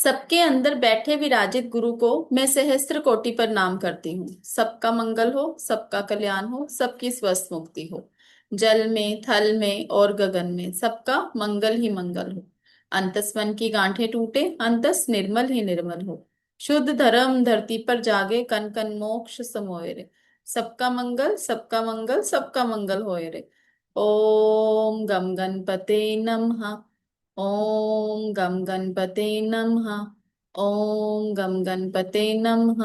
सबके अंदर बैठे विराजित गुरु को मैं सहस्त्र कोटि पर नाम करती हूँ। सबका मंगल हो, सबका कल्याण हो, सबकी स्वस्थ मुक्ति हो। जल में, थल में और गगन में सबका मंगल ही मंगल हो। अंतस्मन की गांठें टूटे, अंतस निर्मल ही निर्मल हो। शुद्ध धर्म धरती पर जागे, कन कन मोक्ष समोए रे। सबका मंगल, सबका मंगल, सबका मंगल होए रे। ओम गम गणपते नमः। ओम गम गणपते नमः। ओम गम गणपते नमः।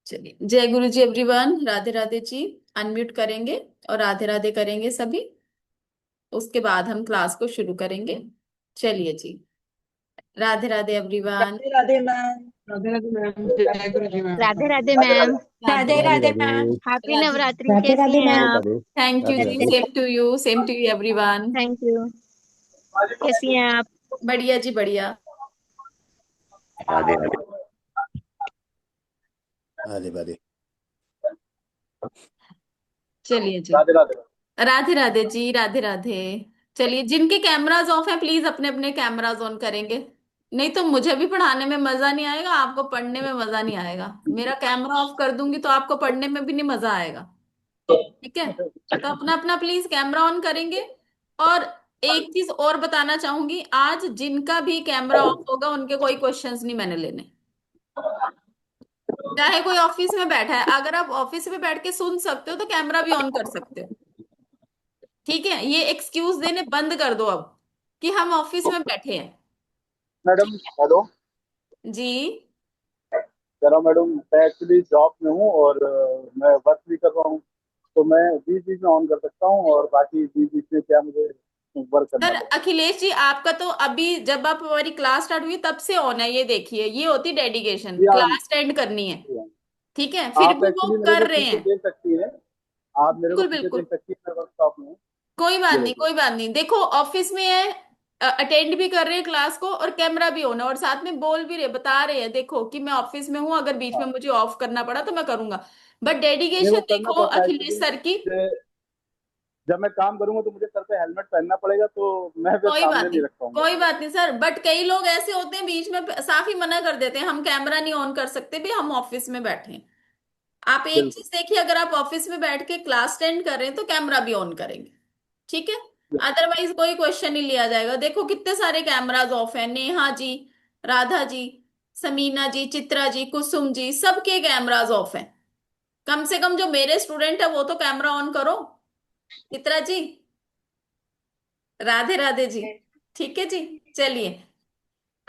चलिए, जय गुरु जी एवरीवन, राधे राधे जी। अनम्यूट करेंगे और राधे राधे करेंगे सभी। उसके बाद हम क्लास को शुरू करेंगे। चलिए जी, Radhe Radhe everyone. Radhe Radhe ma'am. Radhe Radhe ma'am, जय गुरु ji ma'am. Radhe Radhe Radhe ma'am. Radhe. Radhe Radhe Radhe. Radhe Radhe ma'am. Happy Radhe. Navratri, Radhe कैसी राधे हैं राधे मैम। आप? Radhe thank you Radhe ji, Radhe. Same to you everyone. Thank you. कैसी हैं आप? बढ़िया जी, बढ़िया। राधे राधे राधे राधे। चलिए जी, राधे राधे। राधे राधे जी, राधे राधे। चलिए, जिनके कैमराज ऑफ हैं प्लीज अपने अपने कैमराज ऑन करेंगे। नहीं तो मुझे भी पढ़ाने में मजा नहीं आएगा, आपको पढ़ने में मजा नहीं आएगा। मेरा कैमरा ऑफ कर दूंगी तो आपको पढ़ने में भी नहीं मजा आएगा। ठीक है, तो अपना अपना प्लीज कैमरा ऑन करेंगे। और एक चीज और बताना चाहूंगी, आज जिनका भी कैमरा ऑफ होगा उनके कोई क्वेश्चंस नहीं मैंने लेने। चाहे कोई ऑफिस में बैठा है, अगर आप ऑफिस में बैठ के सुन सकते हो तो कैमरा भी ऑन कर सकते हो। ठीक है, ये एक्सक्यूज देने बंद कर दो अब कि हम ऑफिस में बैठे हैं। मैडम ठीक हेलो। है जी। कह रहा हूँ मैडम, मैं एक्चुअली जॉब में हूँ और मैं वर्क भी कर रहा हूँ, तो मैं बीच बीच में ऑन कर सकता हूँ और बाकी बीच बीच में क्या मुझे वर्क करना सर पड़ेगा? अखिलेश जी, आपका तो अभी जब आप हमारी क्लास स्टार्ट हुई तब से ऑन है, ये देखिए, ये होती डेडिकेशन, जी हाँ। क्लास अटेंड करनी है। जी हाँ। ठीक है, फिर आप भी वो एक्चुअली मेरे को कर रहे पीछे हैं। देख सकती हैं। आप मेरे को बिल्कुल पीछे बिल्कुल। देख सकती हैं, मैं वर्कशॉप में हूँ। कोई बात ये नहीं, देखिए। कोई बात नहीं, देखो ऑफिस में है, अटेंड भी कर रहे हैं क्लास को और कैमरा भी ऑन है और साथ में बोल भी रहे, बता रहे हैं देखो कि मैं ऑफिस में हूं, अगर बीच में हाँ, मुझे ऑफ करना पड़ा तो मैं करूंगा। बट मेरे डेडिकेशन को करना देखो पड़ता है अखिलेश एक्चुअली। सर की। जब मैं काम करूंगा तो मुझे सर पे हेलमेट पहनना पड़ेगा, तो मैं फिर कोई सामने बात नहीं, नहीं रख पाऊंगा। कोई बात नहीं सर, बट कई लोग ऐसे होते हैं बीच में साफ ही मना कर देते हैं, हम कैमरा नहीं ऑन कर सकते भी, हम ऑफिस में बैठे हैं। आप एक बिल्कुल। चीज देखिए, अगर आप ऑफिस में बैठ के क्लास अटेंड कर रहे हैं तो कैमरा भी ऑन करेंगे। ठीक है, अदरवाइज कोई क्वेश्चन नहीं लिया जाएगा। देखो कितने सारे कैमराज ऑफ हैं, नेहा जी, राधा जी, समीना जी, चित्रा जी, कुसुम जी, सबके कैमराज ऑफ हैं। कम से कम जो मेरे स्टूडेंट है वो तो कैमरा ऑन करो। चित्रा जी, राधे राधे जी। ठीक है जी। चलिए,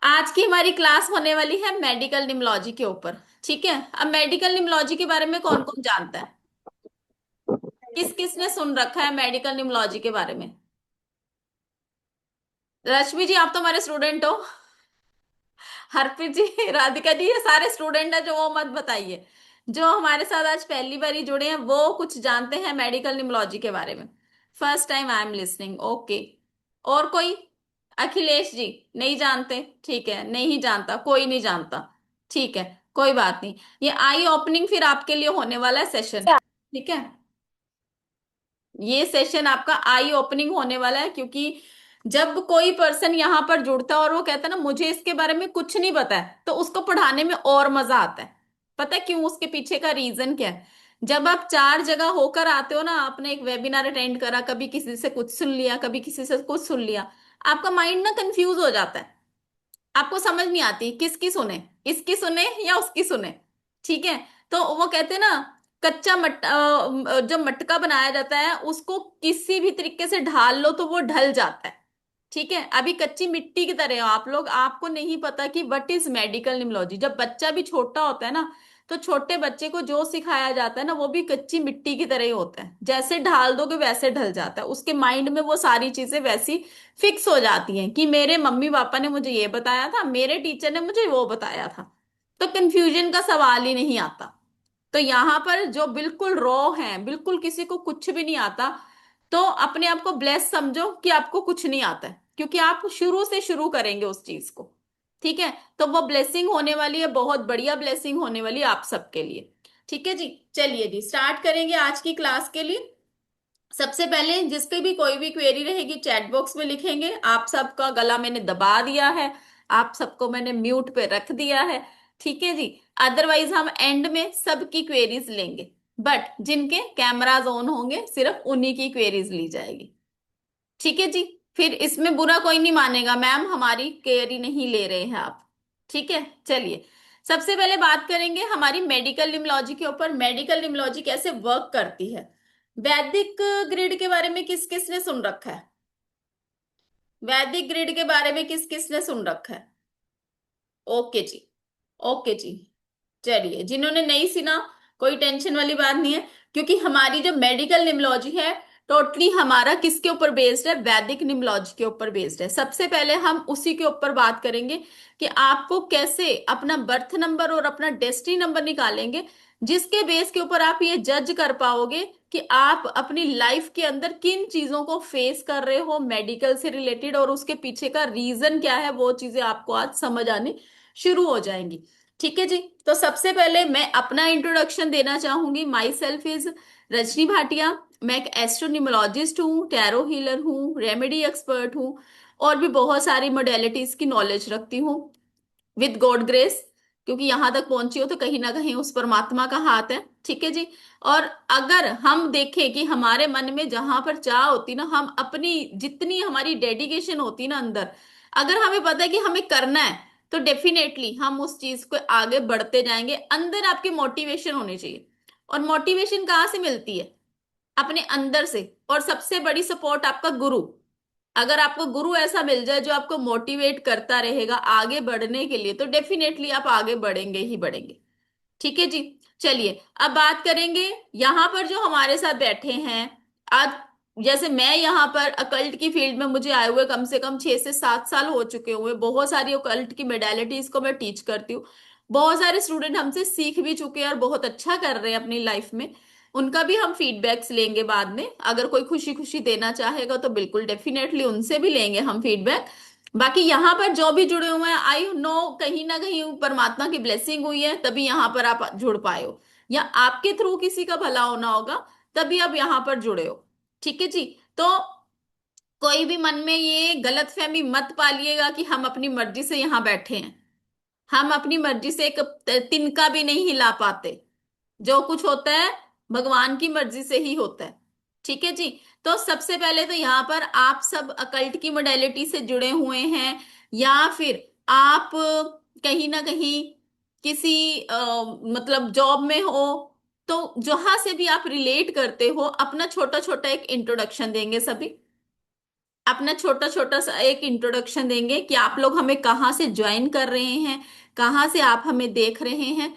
आज की हमारी क्लास होने वाली है मेडिकल निमोलॉजी के ऊपर। ठीक है, अब मेडिकल निमोलॉजी के बारे में कौन कौन जानता है? किस किस ने सुन रखा है मेडिकल निमोलॉजी के बारे में? रश्मि जी, आप तो हमारे स्टूडेंट हो। हरप्रीत जी, राधिका जी, ये सारे स्टूडेंट हैं जो, वो मत बताइए। जो हमारे साथ आज पहली बार जुड़े हैं वो कुछ जानते हैं मेडिकल निमोलॉजी के बारे में? First time I am listening, okay. और कोई? अखिलेश जी, नहीं जानते? ठीक है, नहीं जानता, कोई नहीं जानता। ठीक है, कोई बात नहीं। ये आई ओपनिंग फिर आपके लिए होने वाला है सेशन। ठीक है, ये सेशन आपका आई ओपनिंग होने वाला है, क्योंकि जब कोई पर्सन यहाँ पर जुड़ता है और वो कहता है ना मुझे इसके बारे में कुछ नहीं पता है, तो उसको पढ़ाने में और मजा आता है। पता है क्यों? उसके पीछे का रीजन क्या है? जब आप चार जगह होकर आते हो ना, आपने एक वेबिनार अटेंड करा, कभी किसी से कुछ सुन लिया, कभी किसी से कुछ सुन लिया, आपका माइंड ना कंफ्यूज हो जाता है। आपको समझ नहीं आती किसकी सुने, इसकी सुने या उसकी सुने। ठीक है, तो वो कहते हैं ना, कच्चा जो मटका बनाया जाता है उसको किसी भी तरीके से ढाल लो तो वो ढल जाता है। ठीक है, अभी कच्ची मिट्टी की तरह हो आप लोग, आपको नहीं पता कि व्हाट इज मेडिकल निमोलॉजी। जब बच्चा भी छोटा होता है ना, तो छोटे बच्चे को जो सिखाया जाता है ना वो भी कच्ची मिट्टी की तरह ही होता है, जैसे ढाल दोगे वैसे ढल जाता है, उसके माइंड में वो सारी चीजें वैसी फिक्स हो जाती हैं कि मेरे मम्मी पापा ने मुझे ये बताया था, मेरे टीचर ने मुझे वो बताया था। तो कंफ्यूजन का सवाल ही नहीं आता। तो यहाँ पर जो बिल्कुल रॉ है, बिल्कुल किसी को कुछ भी नहीं आता, तो अपने आप को ब्लेस समझो कि आपको कुछ नहीं आता है, क्योंकि आप शुरू से शुरू करेंगे उस चीज को। ठीक है, तो वो ब्लेसिंग होने वाली है, बहुत बढ़िया ब्लेसिंग होने वाली है आप सबके लिए। ठीक है जी, चलिए जी, स्टार्ट करेंगे आज की क्लास के लिए। सबसे पहले जिस पे भी कोई भी क्वेरी रहेगी चैट बॉक्स में लिखेंगे। आप सबका गला मैंने दबा दिया है, आप सबको मैंने म्यूट पे रख दिया है, ठीक है जी। अदरवाइज हम एंड में सबकी क्वेरीज लेंगे, बट जिनके कैमराज ऑन होंगे सिर्फ उन्हीं की क्वेरीज ली जाएगी, ठीक है जी। फिर इसमें बुरा कोई नहीं मानेगा, मैम हमारी क्वेरी नहीं ले रहे हैं आप, ठीक है। चलिए सबसे पहले बात करेंगे हमारी मेडिकल निमोलॉजी के ऊपर। मेडिकल निमोलॉजी कैसे वर्क करती है। वैदिक ग्रिड के बारे में किस किसने सुन रखा है। वैदिक ग्रिड के बारे में किस किसने सुन रखा है। ओके जी, ओके जी। चलिए जिन्होंने नहीं सुना कोई टेंशन वाली बात नहीं है, क्योंकि हमारी जो मेडिकल निमोलॉजी है टोटली हमारा किसके ऊपर बेस्ड है, वैदिक निमोलॉजी के ऊपर बेस्ड है। सबसे पहले हम उसी के ऊपर बात करेंगे कि आपको कैसे अपना बर्थ नंबर और अपना डेस्टिनी नंबर निकालेंगे, जिसके बेस के ऊपर आप ये जज कर पाओगे कि आप अपनी लाइफ के अंदर किन चीजों को फेस कर रहे हो मेडिकल से रिलेटेड, और उसके पीछे का रीजन क्या है, वो चीजें आपको आज समझ आनी शुरू हो जाएंगी, ठीक है जी। तो सबसे पहले मैं अपना इंट्रोडक्शन देना चाहूंगी। My self is Rajni Bhatia. मैं एक एस्ट्रोन्यूमोलॉजिस्ट हूँ, टैरो हीलर हूँ, रेमेडी एक्सपर्ट हूँ, और भी बहुत सारी मोडेलिटीज की नॉलेज रखती हूँ विद गॉड ग्रेस। क्योंकि यहां तक पहुंची हो तो कहीं ना कहीं उस परमात्मा का हाथ है, ठीक है जी। और अगर हम देखें कि हमारे मन में जहां पर चाह होती ना, हम अपनी जितनी हमारी डेडिकेशन होती ना अंदर, अगर हमें पता है कि हमें करना है, तो डेफिनेटली हम उस चीज को आगे बढ़ते जाएंगे। अंदर आपकी मोटिवेशन होनी चाहिए, और मोटिवेशन कहाँ से मिलती है, अपने अंदर से। और सबसे बड़ी सपोर्ट आपका गुरु। अगर आपको गुरु ऐसा मिल जाए जो आपको मोटिवेट करता रहेगा आगे बढ़ने के लिए, तो डेफिनेटली आप आगे बढ़ेंगे ही बढ़ेंगे, ठीक है जी। चलिए अब बात करेंगे यहाँ पर जो हमारे साथ बैठे हैं आज। जैसे मैं यहाँ पर अकल्ट की फील्ड में मुझे आए हुए कम से कम 6 से 7 साल हो चुके हुए, बहुत सारी अकल्ट की मेडालिटीज को मैं टीच करती हूँ। बहुत सारे स्टूडेंट हमसे सीख भी चुके हैं और बहुत अच्छा कर रहे हैं अपनी लाइफ में। उनका भी हम फीडबैक्स लेंगे बाद में, अगर कोई खुशी खुशी देना चाहेगा तो बिल्कुल डेफिनेटली उनसे भी लेंगे हम फीडबैक। बाकी यहाँ पर जो भी जुड़े हुए हैं, आई नो कहीं ना कहीं परमात्मा की ब्लेसिंग हुई है तभी यहाँ पर आप जुड़ पाए हो, या आपके थ्रू किसी का भला होना होगा तभी आप यहाँ पर जुड़े हो, ठीक है जी। तो कोई भी मन में ये गलतफहमी मत पालिएगा कि हम अपनी मर्जी से यहाँ बैठे हैं। हम अपनी मर्जी से एक तिनका भी नहीं हिला पाते। जो कुछ होता है भगवान की मर्जी से ही होता है, ठीक है जी। तो सबसे पहले तो यहाँ पर आप सब अकल्ट की मोडेलिटी से जुड़े हुए हैं, या फिर आप कहीं ना कहीं किसी मतलब जॉब में हो, तो जहां से भी आप रिलेट करते हो अपना छोटा छोटा एक इंट्रोडक्शन देंगे सभी। अपना छोटा छोटा सा एक इंट्रोडक्शन देंगे कि आप लोग हमें कहाँ से ज्वाइन कर रहे हैं, कहाँ से आप हमें देख रहे हैं,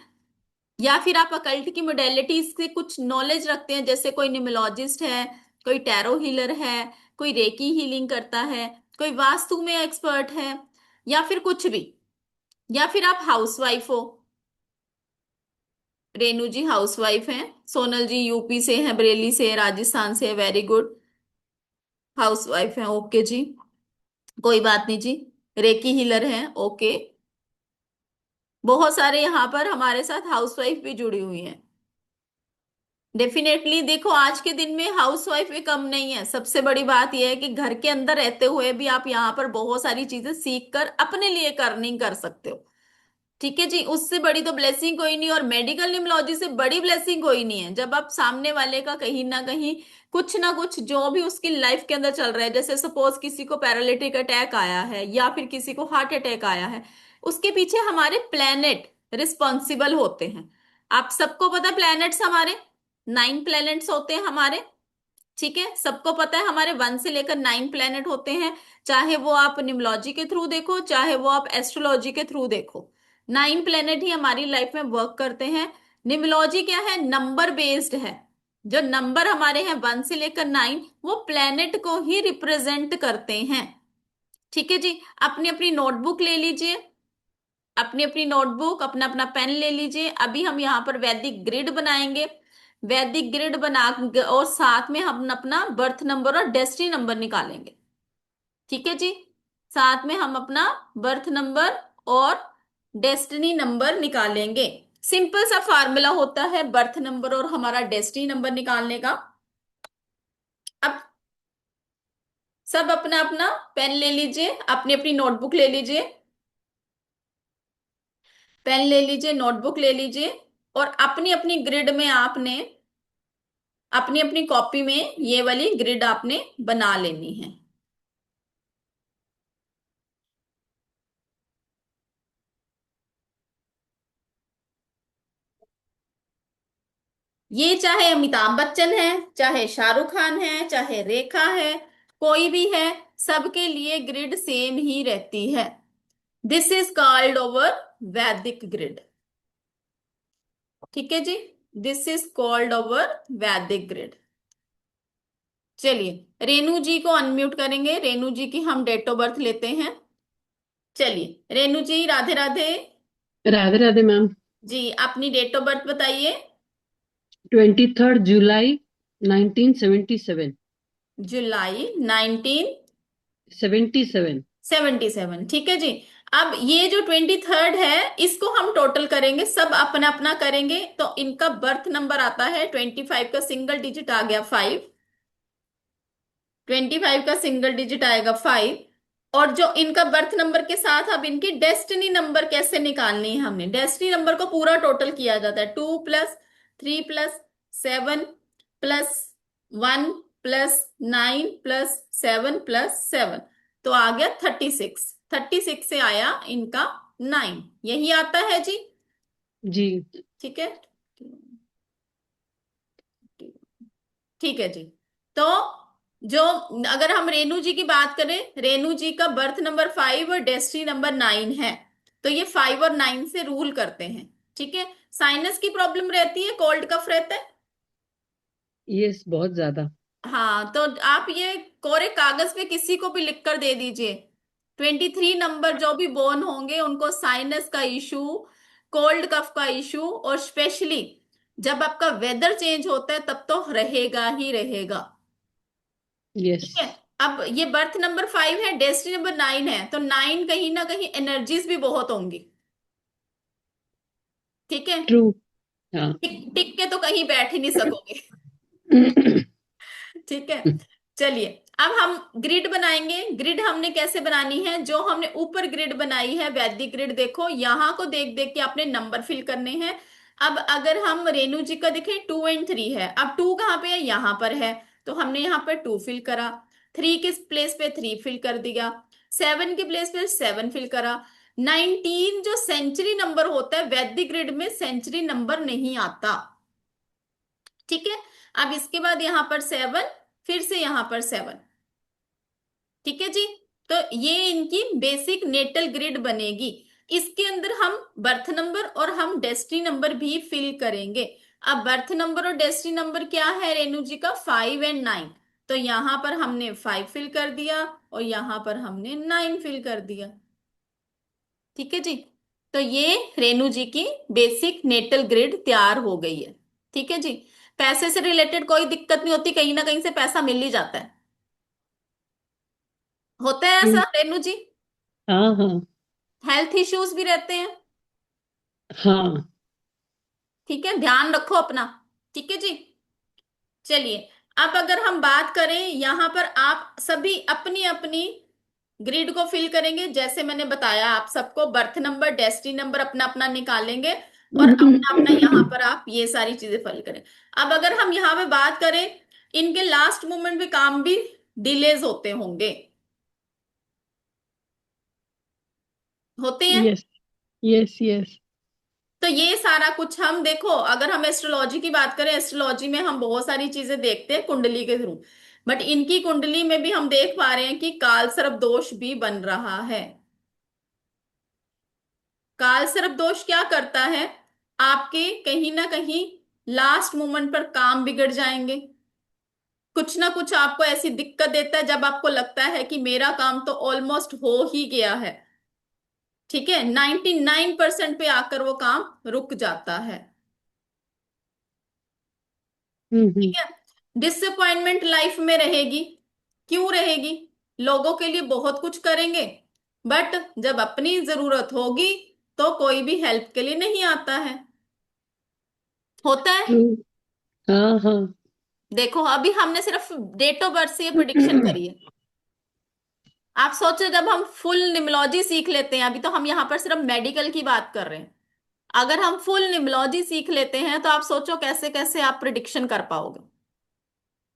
या फिर आप अकल्ट की मोडेलिटीज से कुछ नॉलेज रखते हैं। जैसे कोई न्यूमरोलॉजिस्ट है, कोई टैरो हीलर है, कोई रेकी हीलिंग करता है, कोई वास्तु में एक्सपर्ट है, या फिर कुछ भी, या फिर आप हाउसवाइफ हो। रेनू जी हाउसवाइफ हैं, सोनल जी यूपी से हैं, बरेली से, राजस्थान से, वेरी गुड, हाउसवाइफ हैं, ओके जी, कोई बात नहीं जी। रेकी हीलर हैं, ओके। बहुत सारे यहाँ पर हमारे साथ हाउसवाइफ भी जुड़ी हुई हैं। डेफिनेटली देखो आज के दिन में हाउसवाइफ भी कम नहीं है। सबसे बड़ी बात यह है कि घर के अंदर रहते हुए भी आप यहाँ पर बहुत सारी चीजें सीख कर अपने लिए अर्निंग कर सकते हो, ठीक है जी। उससे बड़ी तो ब्लेसिंग कोई नहीं, और मेडिकल निमोलॉजी से बड़ी ब्लेसिंग कोई नहीं है जब आप सामने वाले का कहीं ना कुछ जो भी उसकी लाइफ के अंदर चल रहा है, जैसे सपोज किसी को पैरालिटिक अटैक आया है या फिर किसी को हार्ट अटैक आया है, उसके पीछे हमारे प्लेनेट रिस्पॉन्सिबल होते हैं। आप सबको पता है प्लैनेट्स हमारे 9 प्लैनेट्स होते हैं हमारे, ठीक है। सबको पता है हमारे 1 से लेकर 9 प्लैनेट होते हैं। चाहे वो आप न्यूमरोलॉजी के थ्रू देखो, चाहे वो आप एस्ट्रोलॉजी के थ्रू देखो, 9 प्लैनेट ही हमारी लाइफ में वर्क करते हैं। न्यूमरोलॉजी क्या है, नंबर बेस्ड है। जो नंबर हमारे हैं 1 से लेकर 9, वो प्लैनेट को ही रिप्रेजेंट करते हैं, ठीक है जी। अपनी अपनी नोटबुक ले लीजिए, अपनी अपनी नोटबुक अपना अपना पेन ले लीजिए। अभी हम यहाँ पर वैदिक ग्रिड बनाएंगे। वैदिक ग्रिड बना और साथ में हम अपना बर्थ नंबर और डेस्टिनी नंबर निकालेंगे, ठीक है जी। साथ में हम अपना बर्थ नंबर और डेस्टिनी नंबर निकालेंगे। सिंपल सा फार्मूला होता है बर्थ नंबर और हमारा डेस्टिनी नंबर निकालने का। सब अपना अपना पेन ले लीजिए, अपनी अपनी नोटबुक ले लीजिए, पेन ले लीजिए, नोटबुक ले लीजिए, और अपनी अपनी ग्रिड में आपने अपनी अपनी कॉपी में ये वाली ग्रिड आपने बना लेनी है। ये चाहे अमिताभ बच्चन है, चाहे शाहरुख खान है, चाहे रेखा है, कोई भी है, सबके लिए ग्रिड सेम ही रहती है। दिस इज कॉल्ड ओवर वैदिक ग्रिड। ठीक है जी, दिस इज कॉल्ड ओवर वैदिक ग्रिड। चलिए रेनू जी को अनम्यूट करेंगे, रेनू जी की हम डेट ऑफ बर्थ लेते हैं। चलिए रेनू जी, राधे राधे। राधे राधे मैम। जी अपनी डेट ऑफ बर्थ बताइए। 23 जुलाई 1977। जुलाई 77। 1977, ठीक है जी। अब ये जो 23 है, इसको हम टोटल करेंगे, सब अपना अपना करेंगे, तो इनका बर्थ नंबर आता है 25 का सिंगल डिजिट आ गया 5, 25 का सिंगल डिजिट आएगा 5। और जो इनका बर्थ नंबर के साथ अब इनकी डेस्टिनी नंबर कैसे निकालनी है, हमने डेस्टिनी नंबर को पूरा टोटल किया जाता है, 2+3+7 +1 +9 +7 +7, तो आ गया 36। 36 से आया इनका 9, यही आता है जी। जी। ठीक है, ठीक है जी। तो जो, अगर हम रेनू जी की बात करें, रेनू जी का बर्थ नंबर 5 और डेस्टिनी नंबर 9 है, तो ये 5 और 9 से रूल करते हैं। ठीक है, साइनस की प्रॉब्लम रहती है, कोल्ड कफ रहता है। यस, बहुत ज्यादा। हाँ, तो आप ये कोरे कागज पे किसी को भी लिख कर दे दीजिए, 23 नंबर जो भी बोर्न होंगे उनको साइनस का इशू, कोल्ड कफ का इशू, और स्पेशली जब आपका वेदर चेंज होता है तब तो रहेगा ही रहेगा। यस। ठीक है, अब ये बर्थ नंबर 5 है, डेस्टिनी नंबर 9 है, तो 9 कहीं ना कहीं एनर्जीज भी बहुत होंगी। ठीक है, ट्रू। हाँ। टिक टिक के तो कहीं बैठ ही नहीं सकोगे। ठीक है, चलिए अब हम ग्रिड बनाएंगे। ग्रिड हमने कैसे बनानी है, जो हमने ऊपर ग्रिड बनाई है वैदिक ग्रिड, देखो यहाँ को देख देख के आपने नंबर फिल करने हैं। अब अगर हम रेनू जी का देखें, 2 और 3 है, अब 2 कहाँ पे है, यहाँ पर है, तो हमने यहाँ पर 2 फिल करा, 3 के प्लेस पे 3 फिल कर दिया, 7 के प्लेस पे 7 फिल करा। 19 जो सेंचुरी नंबर होता है वैदिक ग्रिड में, सेंचुरी नंबर नहीं आता। ठीक है, अब इसके बाद यहाँ पर 7, फिर से यहाँ पर 7। ठीक है जी, तो ये इनकी बेसिक नेटल ग्रिड बनेगी। इसके अंदर हम बर्थ नंबर और हम डेस्टिनी नंबर भी फिल करेंगे। अब बर्थ नंबर और डेस्टिनी नंबर क्या है रेनू जी का, 5 और 9, तो यहां पर हमने 5 फिल कर दिया और यहां पर हमने 9 फिल कर दिया। ठीक है जी, तो ये रेनू जी की बेसिक नेटल ग्रिड तैयार हो गई है। ठीक है जी, पैसे से रिलेटेड कोई दिक्कत नहीं होती, कहीं ना कहीं से पैसा मिल ही जाता है, होता है ऐसा रेनू जी। हाँ हाँ हेल्थ इश्यूज भी रहते हैं, हाँ। ठीक है, ध्यान रखो अपना। ठीक है जी, चलिए अब अगर हम बात करें, यहां पर आप सभी अपनी अपनी ग्रिड को फिल करेंगे, जैसे मैंने बताया आप सबको, बर्थ नंबर डेस्टिनी नंबर अपना अपना निकालेंगे और अपना अपना यहाँ पर आप ये सारी चीजें फिल करें। अब अगर हम यहाँ पे बात करें, इनके लास्ट मोमेंट पे काम भी डिलेज होते होंगे, होते हैं। Yes yes yes. तो ये सारा कुछ हम देखो, अगर हम एस्ट्रोलॉजी की बात करें, एस्ट्रोलॉजी में हम बहुत सारी चीजें देखते हैं कुंडली के थ्रू, बट इनकी कुंडली में भी हम देख पा रहे हैं कि काल सर्प दोष भी बन रहा है। काल सर्प दोष क्या करता है, आपके कहीं ना कहीं लास्ट मोमेंट पर काम बिगड़ जाएंगे, कुछ ना कुछ आपको ऐसी दिक्कत देता है जब आपको लगता है कि मेरा काम तो ऑलमोस्ट हो ही गया है। ठीक है, 99% पे आकर वो काम रुक जाता है। हम्म। ठीक है, डिसअपॉइंटमेंट लाइफ में रहेगी। क्यों रहेगी, लोगों के लिए बहुत कुछ करेंगे, बट जब अपनी जरूरत होगी तो कोई भी हेल्प के लिए नहीं आता है, होता है। ट्रू। हाँ हाँ। देखो अभी हमने सिर्फ डेट ऑफ बर्थ से ये प्रिडिक्शन करी है, आप सोचो जब हम फुल निमोलॉजी सीख लेते हैं, अभी तो हम यहाँ पर सिर्फ मेडिकल की बात कर रहे हैं, अगर हम फुल निमोलॉजी सीख लेते हैं तो आप सोचो कैसे कैसे आप प्रिडिक्शन कर पाओगे।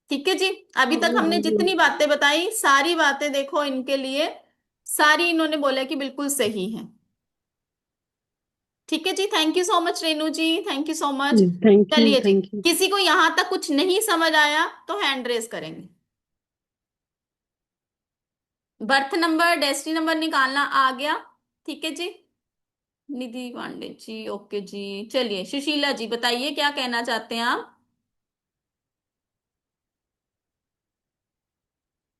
ठीक है जी। अभी तक हमने जितनी बातें बताई सारी बातें देखो इनके लिए, सारी इन्होंने बोला कि बिल्कुल सही है। ठीक है जी। Thank you so much Renu ji, thank you so much. Thank you, चलिए जी, थैंक यू। किसी को यहां तक कुछ नहीं समझ आया तो हैंड रेज करेंगे। बर्थ नंबर डेस्टिनी नंबर निकालना आ गया। ठीक है जी। निधि पांडे जी, ओके जी। चलिए सुशीला जी बताइए क्या कहना चाहते हैं आप।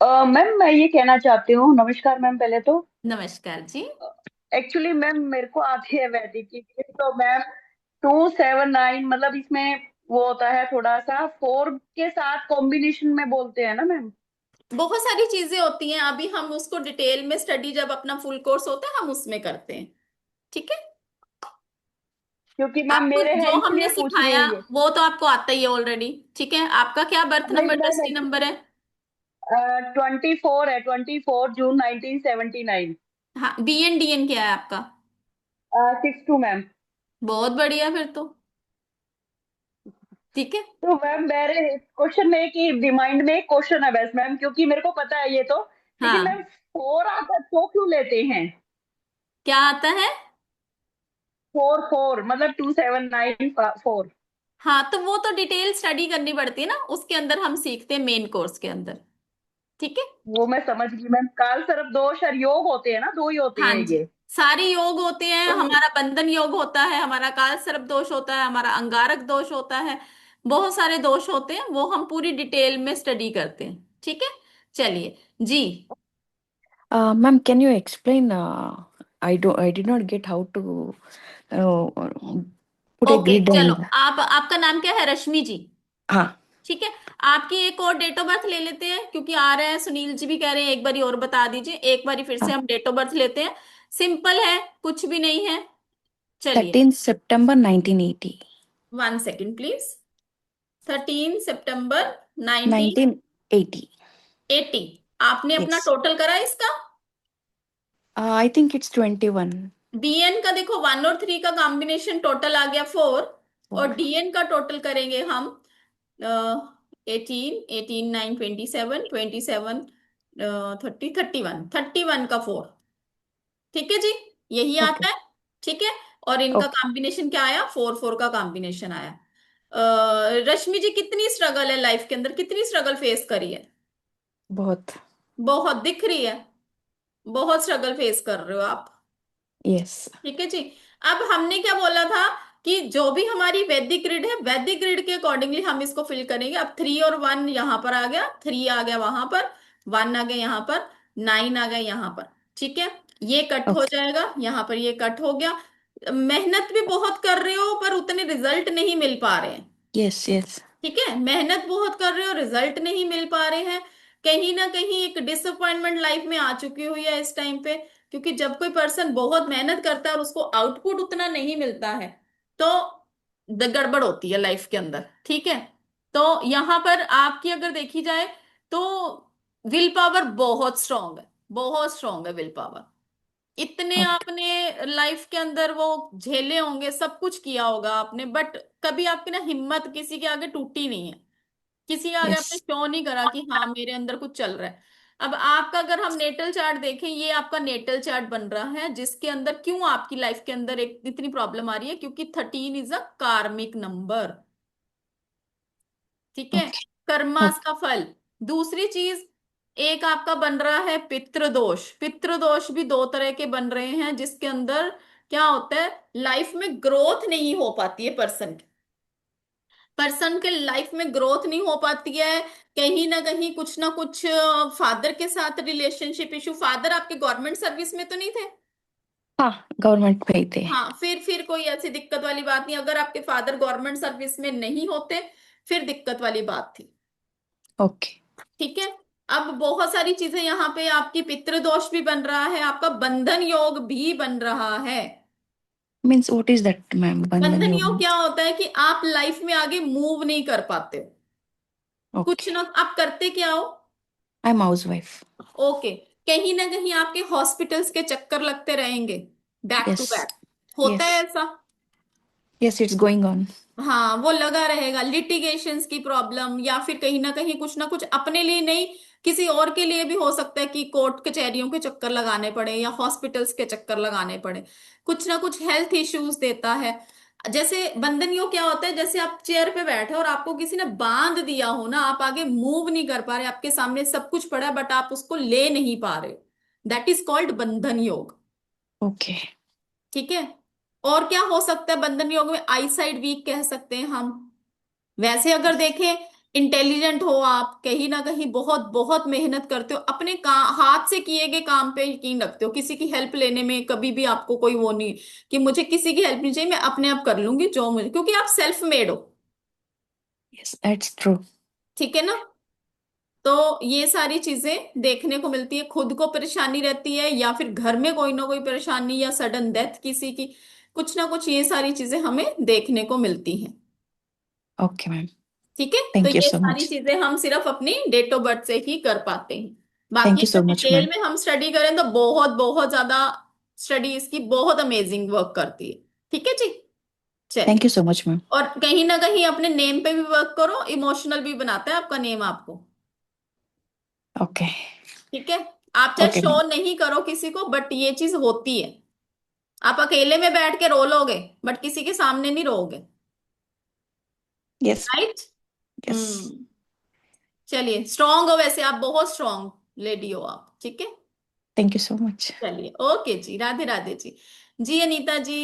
मैम मैं ये कहना चाहती हूँ, नमस्कार मैम पहले तो। नमस्कार जी। एक्चुअली मैम मेरे को आती है वैदिक की, तो मैम 279 मतलब इसमें वो होता है थोड़ा सा 4 के साथ कॉम्बिनेशन में बोलते हैं ना मैम। बहुत सारी चीजें होती हैं, अभी हम उसको डिटेल में स्टडी जब अपना फुल कोर्स होता है हम उसमें करते हैं। ठीक है। क्योंकि मैम आपको मेरे जो है हमने इसलिए पूछ रही सिखाया हूँ ये। वो तो आपको आता ही है ऑलरेडी। ठीक है। आपका क्या बर्थ नहीं नंबर मैम, डेस्टिनी नंबर है। 24 है, 24 जून 1979। हाँ, बीएन डीएन क्या है आपका। 62 मैम। बहुत बढ़िया फिर तो। ठीक है। तो मैम मेरे क्वेश्चन में कि रिमाइंड में एक क्वेश्चन है बस मैम, क्योंकि मेरे को पता है ये तो, लेकिन मैम हाँ, 4 आता तो क्यों लेते हैं? क्या आता है। 4 मतलब 2794। हाँ, तो वो तो डिटेल स्टडी करनी पड़ती है ना, उसके अंदर हम सीखते हैं मेन कोर्स के अंदर। ठीक है। वो मैं समझ गई मैम, काल सर्प दोष और योग होते हैं ना, 2 ही होते हाँ हैं जी, ये। सारे योग होते हैं, तो हमारा बंधन योग होता है, हमारा काल सर्प दोष होता है, हमारा अंगारक दोष होता है, बहुत सारे दोष होते हैं, वो हम पूरी डिटेल में स्टडी करते हैं। ठीक है। चलिए जी। Ma'am, can you explain? I did not get how to uh, put a okay grid चलो, and आप आपका नाम क्या है, रश्मि जी। हाँ ठीक है। आपकी एक और डेट ऑफ बर्थ ले लेते हैं क्योंकि आ रहा है, सुनील जी भी कह रहे हैं एक बारी और बता दीजिए, एक बारी फिर से हाँ हम डेट ऑफ बर्थ लेते हैं। सिंपल है, कुछ भी नहीं है। चलिए 13 September 1980 वन सेकेंड प्लीज। 13 सितंबर 1980 1980। आपने अपना yes टोटल करा इसका। I think it's 21 बीएन का देखो 1 और 3 का कॉम्बिनेशन टोटल आ गया 4, और or डीएन का टोटल करेंगे हम 18 18 9 27 27 30 31 31 का 4। ठीक है जी, यही आता okay है। ठीक है। और इनका okay कॉम्बिनेशन क्या आया, 4 4 का कॉम्बिनेशन आया। रश्मि जी कितनी स्ट्रगल है लाइफ के अंदर, कितनी स्ट्रगल फेस करी है। बहुत बहुत दिख रही है, बहुत स्ट्रगल फेस कर रहे हो आप। yes ठीक है जी। अब हमने क्या बोला था कि जो भी हमारी वैदिक ग्रिड है, वैदिक ग्रिड के अकॉर्डिंगली हम इसको फिल करेंगे। अब 3 और 1 यहां पर आ गया, 3 आ गया वहां पर, 1 आ गया यहां पर, 9 आ गया यहां पर। ठीक है। ये कट हो okay जाएगा यहां पर, ये कट हो गया। मेहनत भी बहुत कर रहे हो पर उतने रिजल्ट नहीं मिल पा रहे हैं। yes yes ठीक है, मेहनत बहुत कर रहे हो, रिजल्ट नहीं मिल पा रहे हैं। कहीं ना कहीं एक डिसअपॉइंटमेंट लाइफ में आ चुकी हुई है इस टाइम पे, क्योंकि जब कोई पर्सन बहुत मेहनत करता है और उसको आउटपुट उतना नहीं मिलता है तो गड़बड़ होती है लाइफ के अंदर। ठीक है। तो यहां पर आपकी अगर देखी जाए तो विल पावर बहुत स्ट्रांग है, बहुत स्ट्रांग है विल पावर। इतने okay आपने लाइफ के अंदर वो झेले होंगे, सब कुछ किया होगा आपने, बट कभी आपकी ना हिम्मत किसी के आगे टूटी नहीं है, किसी के आगे आपने yes शो नहीं करा कि हाँ मेरे अंदर कुछ चल रहा है। अब आपका अगर हम नेटल चार्ट देखें, ये आपका नेटल चार्ट बन रहा है जिसके अंदर क्यों आपकी लाइफ के अंदर एक इतनी प्रॉब्लम आ रही है, क्योंकि 13 इज अ कार्मिक नंबर। ठीक है। okay कर्मास okay का फल। दूसरी चीज, एक आपका बन रहा है पितृदोष। पितृदोष भी 2 तरह के बन रहे हैं जिसके अंदर क्या होता है, लाइफ में ग्रोथ नहीं हो पाती है पर्सन की, पर्सन के लाइफ में ग्रोथ नहीं हो पाती है। कहीं ना कुछ फादर के साथ रिलेशनशिप इशू। फादर आपके गवर्नमेंट सर्विस में तो नहीं थे। हाँ गवर्नमेंट पे ही थे हाँ, फिर कोई ऐसी दिक्कत वाली बात नहीं, अगर आपके फादर गवर्नमेंट सर्विस में नहीं होते फिर दिक्कत वाली बात थी। okay ठीक है। अब बहुत सारी चीजें यहाँ पे, आपकी पितृदोष भी बन रहा है, आपका बंधन योग भी बन रहा है। means what is that ma'am Bandhan बंधन Yoga योग क्या होता है कि आप लाइफ में आगे मूव नहीं कर पाते हो, कुछ okay ना, आप करते क्या हो। I'm housewife okay. कहीं ना कहीं आपके हॉस्पिटल्स के चक्कर लगते रहेंगे बैक टू Yes. बैक, होता है Yes. ऐसा? Yes, it's going on. हाँ, वो लगा रहेगा, लिटिगेशंस की प्रॉब्लम, या फिर कहीं ना कुछ अपने लिए नहीं, किसी और के लिए भी हो सकता है कि कोर्ट कचहरियों के चक्कर लगाने पड़े या हॉस्पिटल्स के चक्कर लगाने पड़े, कुछ ना कुछ हेल्थ इश्यूज देता है। जैसे बंधन योग क्या होता है, जैसे आप चेयर पे बैठे हो और आपको किसी ने बांध दिया हो ना, आप आगे मूव नहीं कर पा रहे, आपके सामने सब कुछ पड़ा है बट आप उसको ले नहीं पा रहे, दैट इज कॉल्ड बंधन योग। Okay. ठीक है। और क्या हो सकता है बंधन योग में? आई साइड वीक कह सकते हैं हम। वैसे अगर देखें, इंटेलिजेंट हो आप, कहीं ना कहीं बहुत बहुत मेहनत करते हो, अपने हाथ से किए गए काम पे यकीन रखते हो, किसी की हेल्प लेने में कभी भी आपको कोई वो नहीं कि मुझे किसी की हेल्प नहीं चाहिए, मैं अपने आप कर लूंगी जो मुझे, क्योंकि आप सेल्फ मेड हो। Yes, that's true. ठीक है ना? तो ये सारी चीजें देखने को मिलती है, खुद को परेशानी रहती है या फिर घर में कोई ना कोई परेशानी या सडन डेथ किसी की, कुछ ना कुछ ये सारी चीजें हमें देखने को मिलती हैं। Okay, ma'am. ठीक है। तो Thank you ये so सारी much. चीजें हम सिर्फ अपनी डेट ऑफ बर्थ से ही कर पाते हैं, बाकी Thank you अगर so much, डिटेल ma'am. में हम स्टडी करें तो बहुत बहुत ज्यादा स्टडी इसकी बहुत अमेजिंग वर्क करती है। ठीक है जी। Thank चलिए। you so much, ma'am. और कहीं ना कहीं अपने नेम पे भी वर्क करो, इमोशनल भी बनाता है आपका नेम आपको। Okay. ठीक है। आप चाहे Okay, शो ma'am. नहीं करो किसी को, बट ये चीज होती है। आप अकेले में बैठ के रो लोगे बट किसी के सामने नहीं रोगे। Yes. राइट। Yes. हम्म। चलिए, स्ट्रांग हो, वैसे आप बहुत स्ट्रांग लेडी हो आप। ठीक है। Thank you so much. चलिए, ओके जी, राधे राधे जी। जी अनीता जी,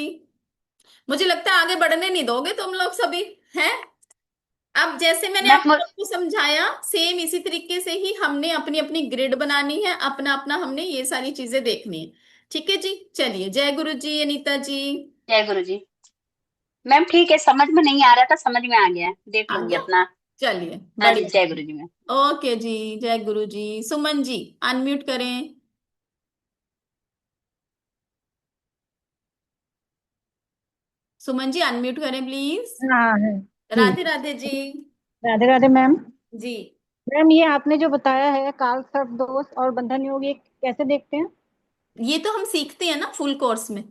मुझे लगता है आगे बढ़ने नहीं दोगे तुम लोग सभी, हैं? अब जैसे मैंने आप मैम सबको समझाया, सेम इसी तरीके से ही हमने अपनी अपनी ग्रिड बनानी है, अपना अपना हमने ये सारी चीजें देखनी है। ठीक है जी। चलिए, जय गुरु जी अनीता जी। जय गुरु जी। मैम ठीक है, समझ में नहीं आ रहा था, समझ में आ गया है, देख आ लूंगी गया? अपना। चलिए, हाँ जी, बढ़िया। जय गुरु जी मैम। ओके जी, जय गुरु जी। सुमन जी, अनम्यूट करें। सुमन जी अनम्यूट करें प्लीज। हाँ है जी। राधे राधे जी। राधे राधे मैम। जी, मैम ये आपने जो बताया है काल सर्प दोष और बंधन योग, ये कैसे देखते हैं? ये तो हम सीखते हैं ना फुल कोर्स में,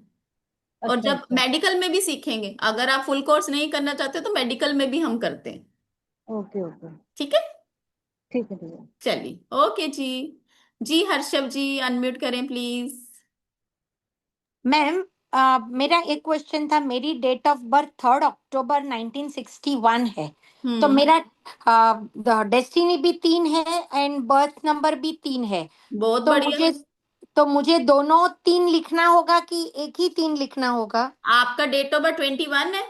और अच्छा जब अच्छा। मेडिकल में भी सीखेंगे, अगर आप फुल कोर्स नहीं करना चाहते तो मेडिकल में भी हम करते हैं। Okay okay. ठीक है। ठीक है ठीक है। चलिए, ओके जी। जी हर्षव जी, अनम्यूट करें प्लीज। मैम मेरा एक क्वेश्चन था। मेरी डेट ऑफ बर्थ 3 अक्टूबर 1961 है। तो हम्म। मेरा डेस्टिनी भी 3 है एंड बर्थ नंबर भी 3 है। बहुत तो बढ़िया। मुझे दोनों 3 लिखना होगा कि एक ही 3 लिखना होगा? आपका डेट ऑफ बर्थ 21 है?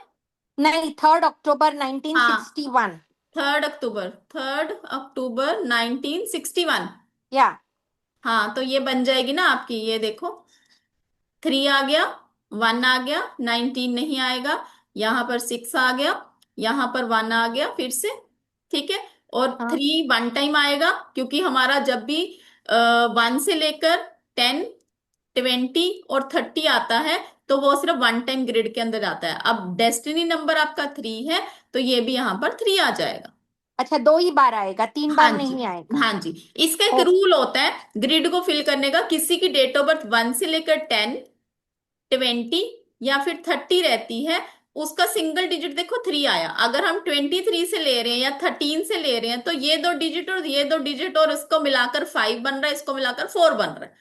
नहीं, 3 अक्टूबर हाँ, 1961। 3 अक्टूबर, 3 अक्टूबर 1961। या हाँ, तो ये बन जाएगी ना आपकी, ये देखो, 3 आ गया, 1 आ गया, 19 नहीं आएगा, यहाँ पर 6 आ गया, यहाँ पर 1 आ गया फिर से। ठीक है। और हाँ। 3 वन टाइम आएगा, क्योंकि हमारा जब भी 1 से लेकर 10, 20 और 30 आता है तो वो सिर्फ वन टाइम ग्रिड के अंदर आता है। अब डेस्टिनी नंबर आपका 3 है, तो ये भी यहाँ पर 3 आ जाएगा। अच्छा, 2 ही बार आएगा, 3 हाँ बार जी। नहीं आएगा? हाँ जी। इसका एक ओ, रूल होता है ग्रिड को फिल करने का, किसी की डेट ऑफ बर्थ 1 से लेकर 10, 20 या फिर 30 रहती है, उसका सिंगल डिजिट देखो 3 आया। अगर हम 23 से ले रहे हैं या 13 से ले रहे हैं तो ये दो डिजिट और ये दो डिजिट और इसको मिलाकर 5 बन रहा है, इसको मिलाकर 4 बन रहा है।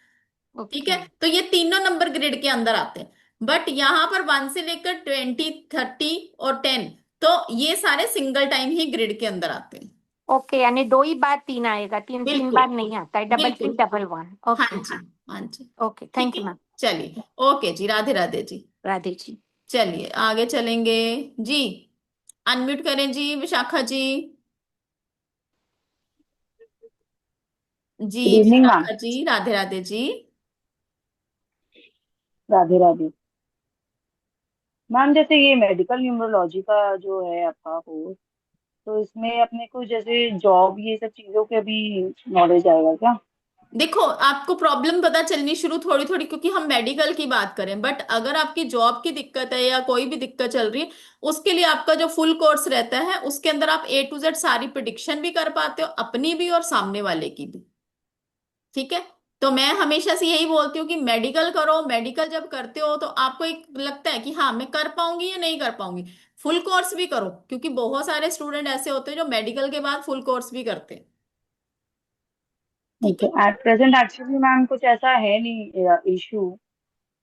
ठीक ओके है। तो ये तीनों नंबर ग्रिड के अंदर आते हैं। बट यहाँ पर 1 से लेकर 20, 30 और 10, तो ये सारे सिंगल टाइम ही ग्रिड के अंदर आते हैं। ओके, यानी 2 ही बार 3 आएगा, 3 बिल्कुल। बार नहीं आता है, डबल 3 बिल्कुल। डबल 1। हाँ ओके। जी। हाँ जी। ओके, ठीक थैंक है। You ma'am. चलिए, ओके जी, राधे राधे जी। राधे जी। चलिए आगे चलेंगे जी। अनम्यूट करें जी विशाखा जी। जी good evening ma'am. Vishakha ji, Radhe Radhe ji. Radhe Radhe. Ma'am जैसे ये मेडिकल न्यूमरोलॉजी का जो है आपका कोर्स, तो इसमें अपने को जैसे जॉब ये सब चीजों के भी नॉलेज आएगा क्या? देखो, आपको प्रॉब्लम पता चलनी शुरू थोड़ी थोड़ी, क्योंकि हम मेडिकल की बात करें, बट अगर आपकी जॉब की दिक्कत है या कोई भी दिक्कत चल रही है, उसके लिए आपका जो फुल कोर्स रहता है उसके अंदर आप A to Z सारी प्रिडिक्शन भी कर पाते हो, अपनी भी और सामने वाले की भी। ठीक है। तो मैं हमेशा से यही बोलती हूँ कि मेडिकल करो। मेडिकल जब करते हो तो आपको एक लगता है कि हाँ मैं कर पाऊंगी या नहीं कर पाऊंगी, फुल कोर्स भी करो, क्योंकि बहुत सारे स्टूडेंट ऐसे होते हैं जो मेडिकल के बाद फुल कोर्स भी करते हैं। ठीक ओके, है। एट प्रेजेंट एक्चुअली मैम कुछ ऐसा है नहीं इशू,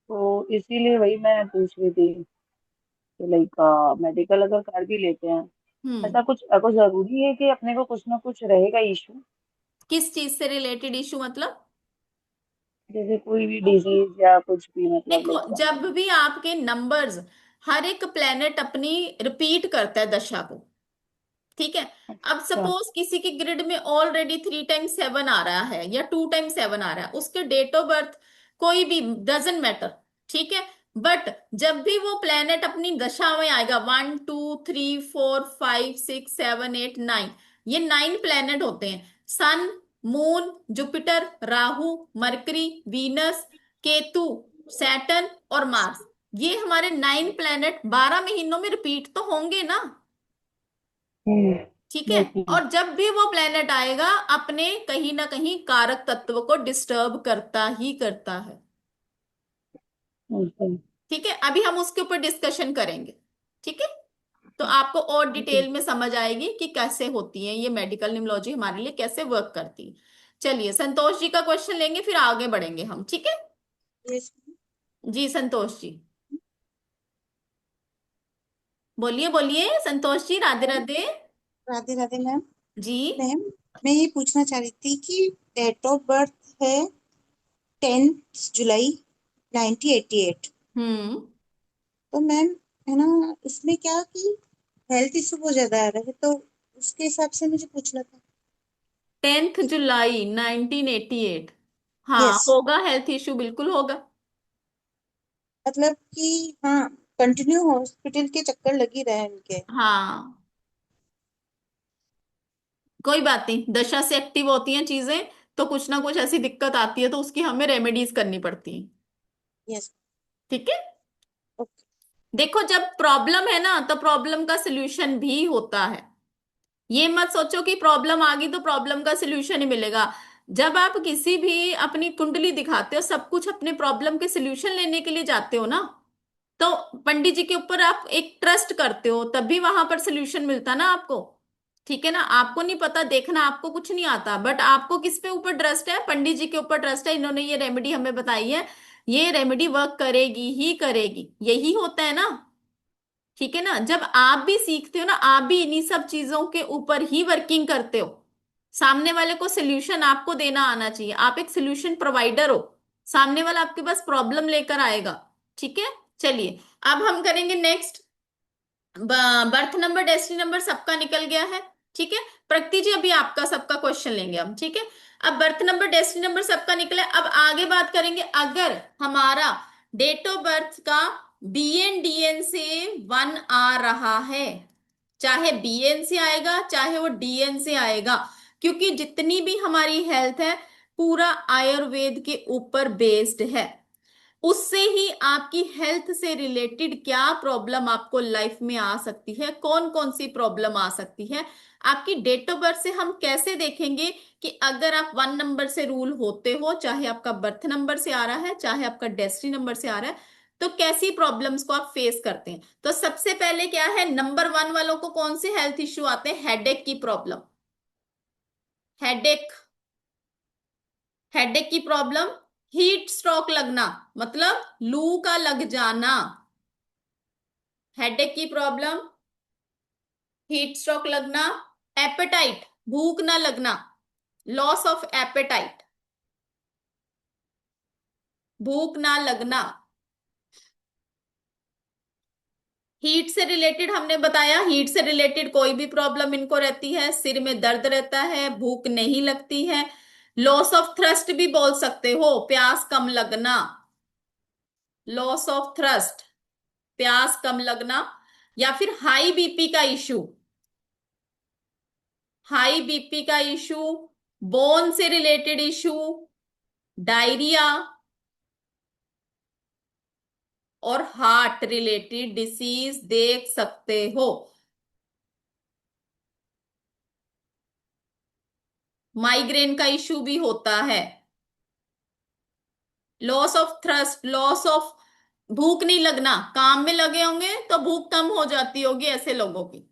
तो इसीलिए वही मैं पूछ रही थी कि लाइक मेडिकल अगर कर भी लेते हैं, हम्म। ऐसा कुछ अगर जरूरी है कि अपने को कुछ ना कुछ रहेगा इशू, किस चीज से रिलेटेड इशू मतलब? जैसे कोई भी डिजीज या कुछ भी, मतलब देखो, लाइक। जब भी आपके नंबर्स, हर एक प्लेनेट अपनी रिपीट करता है दशा को, ठीक है। अब अच्छा। सपोज किसी के ग्रिड में ऑलरेडी 3 टाइम्स 7 आ रहा है या 2 टाइम्स 7 आ रहा है, उसके डेट ऑफ बर्थ कोई भी डजेंट मैटर, ठीक है। बट जब भी वो प्लेनेट अपनी दशा में आएगा, 1 2 3 4 5 6 7 8 9, ये 9 प्लेनेट होते हैं। Sun, moon, Jupiter, Rahu, Mercury, Venus, Ketu, Saturn और मार्स, ये हमारे 9 प्लेनेट 12 महीनों में रिपीट तो होंगे ना। हम्म। ठीक है। Yes ma'am. और जब भी वो प्लेनेट आएगा, अपने कहीं ना कहीं कारक तत्व को डिस्टर्ब करता ही करता है। ओके। ठीक है, अभी हम उसके ऊपर डिस्कशन करेंगे। ठीक है। तो आपको और ओके। डिटेल में समझ आएगी कि कैसे होती है ये मेडिकल न्यूमरोलॉजी, हमारे लिए कैसे वर्क करती है। चलिए, संतोष जी का क्वेश्चन लेंगे, फिर आगे बढ़ेंगे हम। ठीक है। यस। जी संतोष जी, बोलिए बोलिए संतोष जी, राधे मैम, राधे। राधे राधे मैम। जी। मैम, मैं ये पूछना चाह रही थी कि डेट ऑफ बर्थ है 10 जुलाई 1988। हम्म। तो मैम, है ना, इसमें क्या कि हेल्थ इशू बहुत ज्यादा आ रहा है, तो उसके हिसाब से मुझे पूछना था 10 जुलाई 1988। हाँ यस, होगा, हेल्थ इश्यू बिल्कुल होगा। मतलब कि हाँ, कंटिन्यू हॉस्पिटल के चक्कर लगी रहे इनके। हाँ, कोई बात नहीं, दशा से एक्टिव होती हैं चीजें, तो कुछ ना कुछ ऐसी दिक्कत आती है तो उसकी हमें रेमेडीज करनी पड़ती है। यस। ठीक है। ओके। देखो, जब प्रॉब्लम है ना, तो प्रॉब्लम का सिल्यूशन भी होता है। ये मत सोचो कि प्रॉब्लम आ गई तो प्रॉब्लम का सिल्यूशन ही मिलेगा। जब आप किसी भी अपनी कुंडली दिखाते हो, सब कुछ अपने प्रॉब्लम के सिल्यूशन लेने के लिए जाते हो ना, तो पंडित जी के ऊपर आप एक ट्रस्ट करते हो, तभी वहां पर सोल्यूशन मिलता ना आपको। ठीक है ना, आपको नहीं पता देखना, आपको कुछ नहीं आता, बट आपको किस पे ऊपर ट्रस्ट है? पंडित जी के ऊपर ट्रस्ट है, इन्होंने ये रेमेडी हमें बताई है, ये रेमेडी वर्क करेगी ही करेगी, यही होता है ना। ठीक है ना, जब आप भी सीखते हो ना, आप भी इन्हीं सब चीजों के ऊपर ही वर्किंग करते हो। सामने वाले को सोल्यूशन आपको देना आना चाहिए, आप एक सोल्यूशन प्रोवाइडर हो। सामने वाला आपके पास प्रॉब्लम लेकर आएगा। ठीक है। चलिए, अब हम करेंगे next. Birth number, destiny number सबका निकल गया है। ठीक है। प्रगति जी, अभी आपका सबका क्वेश्चन लेंगे हम। ठीक है। अब बर्थ नंबर, डेस्टिनी नंबर सबका निकला है। अब आगे बात करेंगे, अगर हमारा डेट ऑफ बर्थ का बीएन डीएन से 1 आ रहा है, चाहे बीएन से आएगा चाहे वो डीएन से आएगा, क्योंकि जितनी भी हमारी हेल्थ है, पूरा आयुर्वेद के ऊपर बेस्ड है। उससे ही आपकी हेल्थ से रिलेटेड क्या प्रॉब्लम आपको लाइफ में आ सकती है, कौन कौन सी प्रॉब्लम आ सकती है, आपकी डेट ऑफ बर्थ से हम कैसे देखेंगे कि अगर आप 1 नंबर से रूल होते हो, चाहे आपका बर्थ नंबर से आ रहा है चाहे आपका डेस्टिनी नंबर से आ रहा है, तो कैसी प्रॉब्लम्स को आप फेस करते हैं। तो सबसे पहले क्या है, नंबर 1 वालों को कौन से हेल्थ इश्यू आते हैं? हेडेक की प्रॉब्लम। हेडेक, हेडेक की प्रॉब्लम। हीट स्ट्रोक लगना, मतलब लू का लग जाना। हेडेक की प्रॉब्लम, हीट स्ट्रोक लगना। एपेटाइट, भूख ना लगना, लॉस ऑफ एपेटाइट, भूख ना लगना। हीट से रिलेटेड हमने बताया, हीट से रिलेटेड कोई भी प्रॉब्लम इनको रहती है, सिर में दर्द रहता है, भूख नहीं लगती है। लॉस ऑफ थ्रस्ट भी बोल सकते हो, प्यास कम लगना। लॉस ऑफ थ्रस्ट, प्यास कम लगना। या फिर हाई बीपी का इशू, हाई बीपी का इशू, बोन से रिलेटेड इशू, डायरिया और हार्ट रिलेटेड डिसीज देख सकते हो। माइग्रेन का इशू भी होता है। Loss of thrust, loss of, भूख नहीं लगना, काम में लगे होंगे तो भूख कम हो जाती होगी ऐसे लोगों की।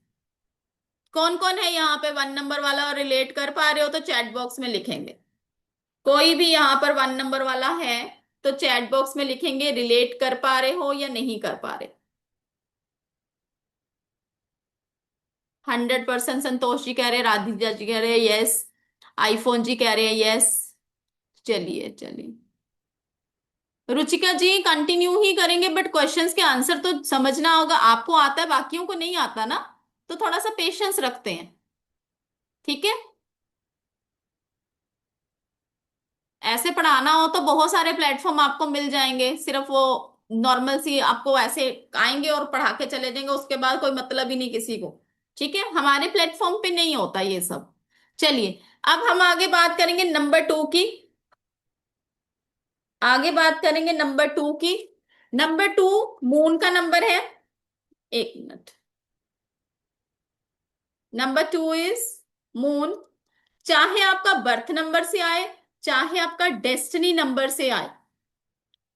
कौन कौन है यहाँ पे 1 नंबर वाला और रिलेट कर पा रहे हो तो चैट बॉक्स में लिखेंगे। कोई भी यहाँ पर 1 नंबर वाला है तो चैट बॉक्स में लिखेंगे रिलेट कर पा रहे हो या नहीं कर पा रहे। 100% संतोष जी कह रहे हैं, राधिका जी कह रहे हैं यस, आईफोन जी कह रहे हैं यस। चलिए चलिए, रुचिका जी कंटिन्यू ही करेंगे बट क्वेश्चंस के आंसर तो समझना होगा, आपको आता है बाकियों को नहीं आता ना, तो थोड़ा सा पेशेंस रखते हैं, ठीक है। ऐसे पढ़ाना हो तो बहुत सारे प्लेटफॉर्म आपको मिल जाएंगे, सिर्फ वो नॉर्मल सी आपको ऐसे आएंगे और पढ़ा के चले जाएंगे, उसके बाद कोई मतलब ही नहीं किसी को, ठीक है। हमारे प्लेटफॉर्म पे नहीं होता ये सब। चलिए अब हम आगे बात करेंगे नंबर 2 की, आगे बात करेंगे नंबर 2 की। नंबर 2 मून का नंबर है, 1 मिनट। Number 2 is moon. चाहे आपका बर्थ नंबर से आए चाहे आपका डेस्टिनी नंबर से आए,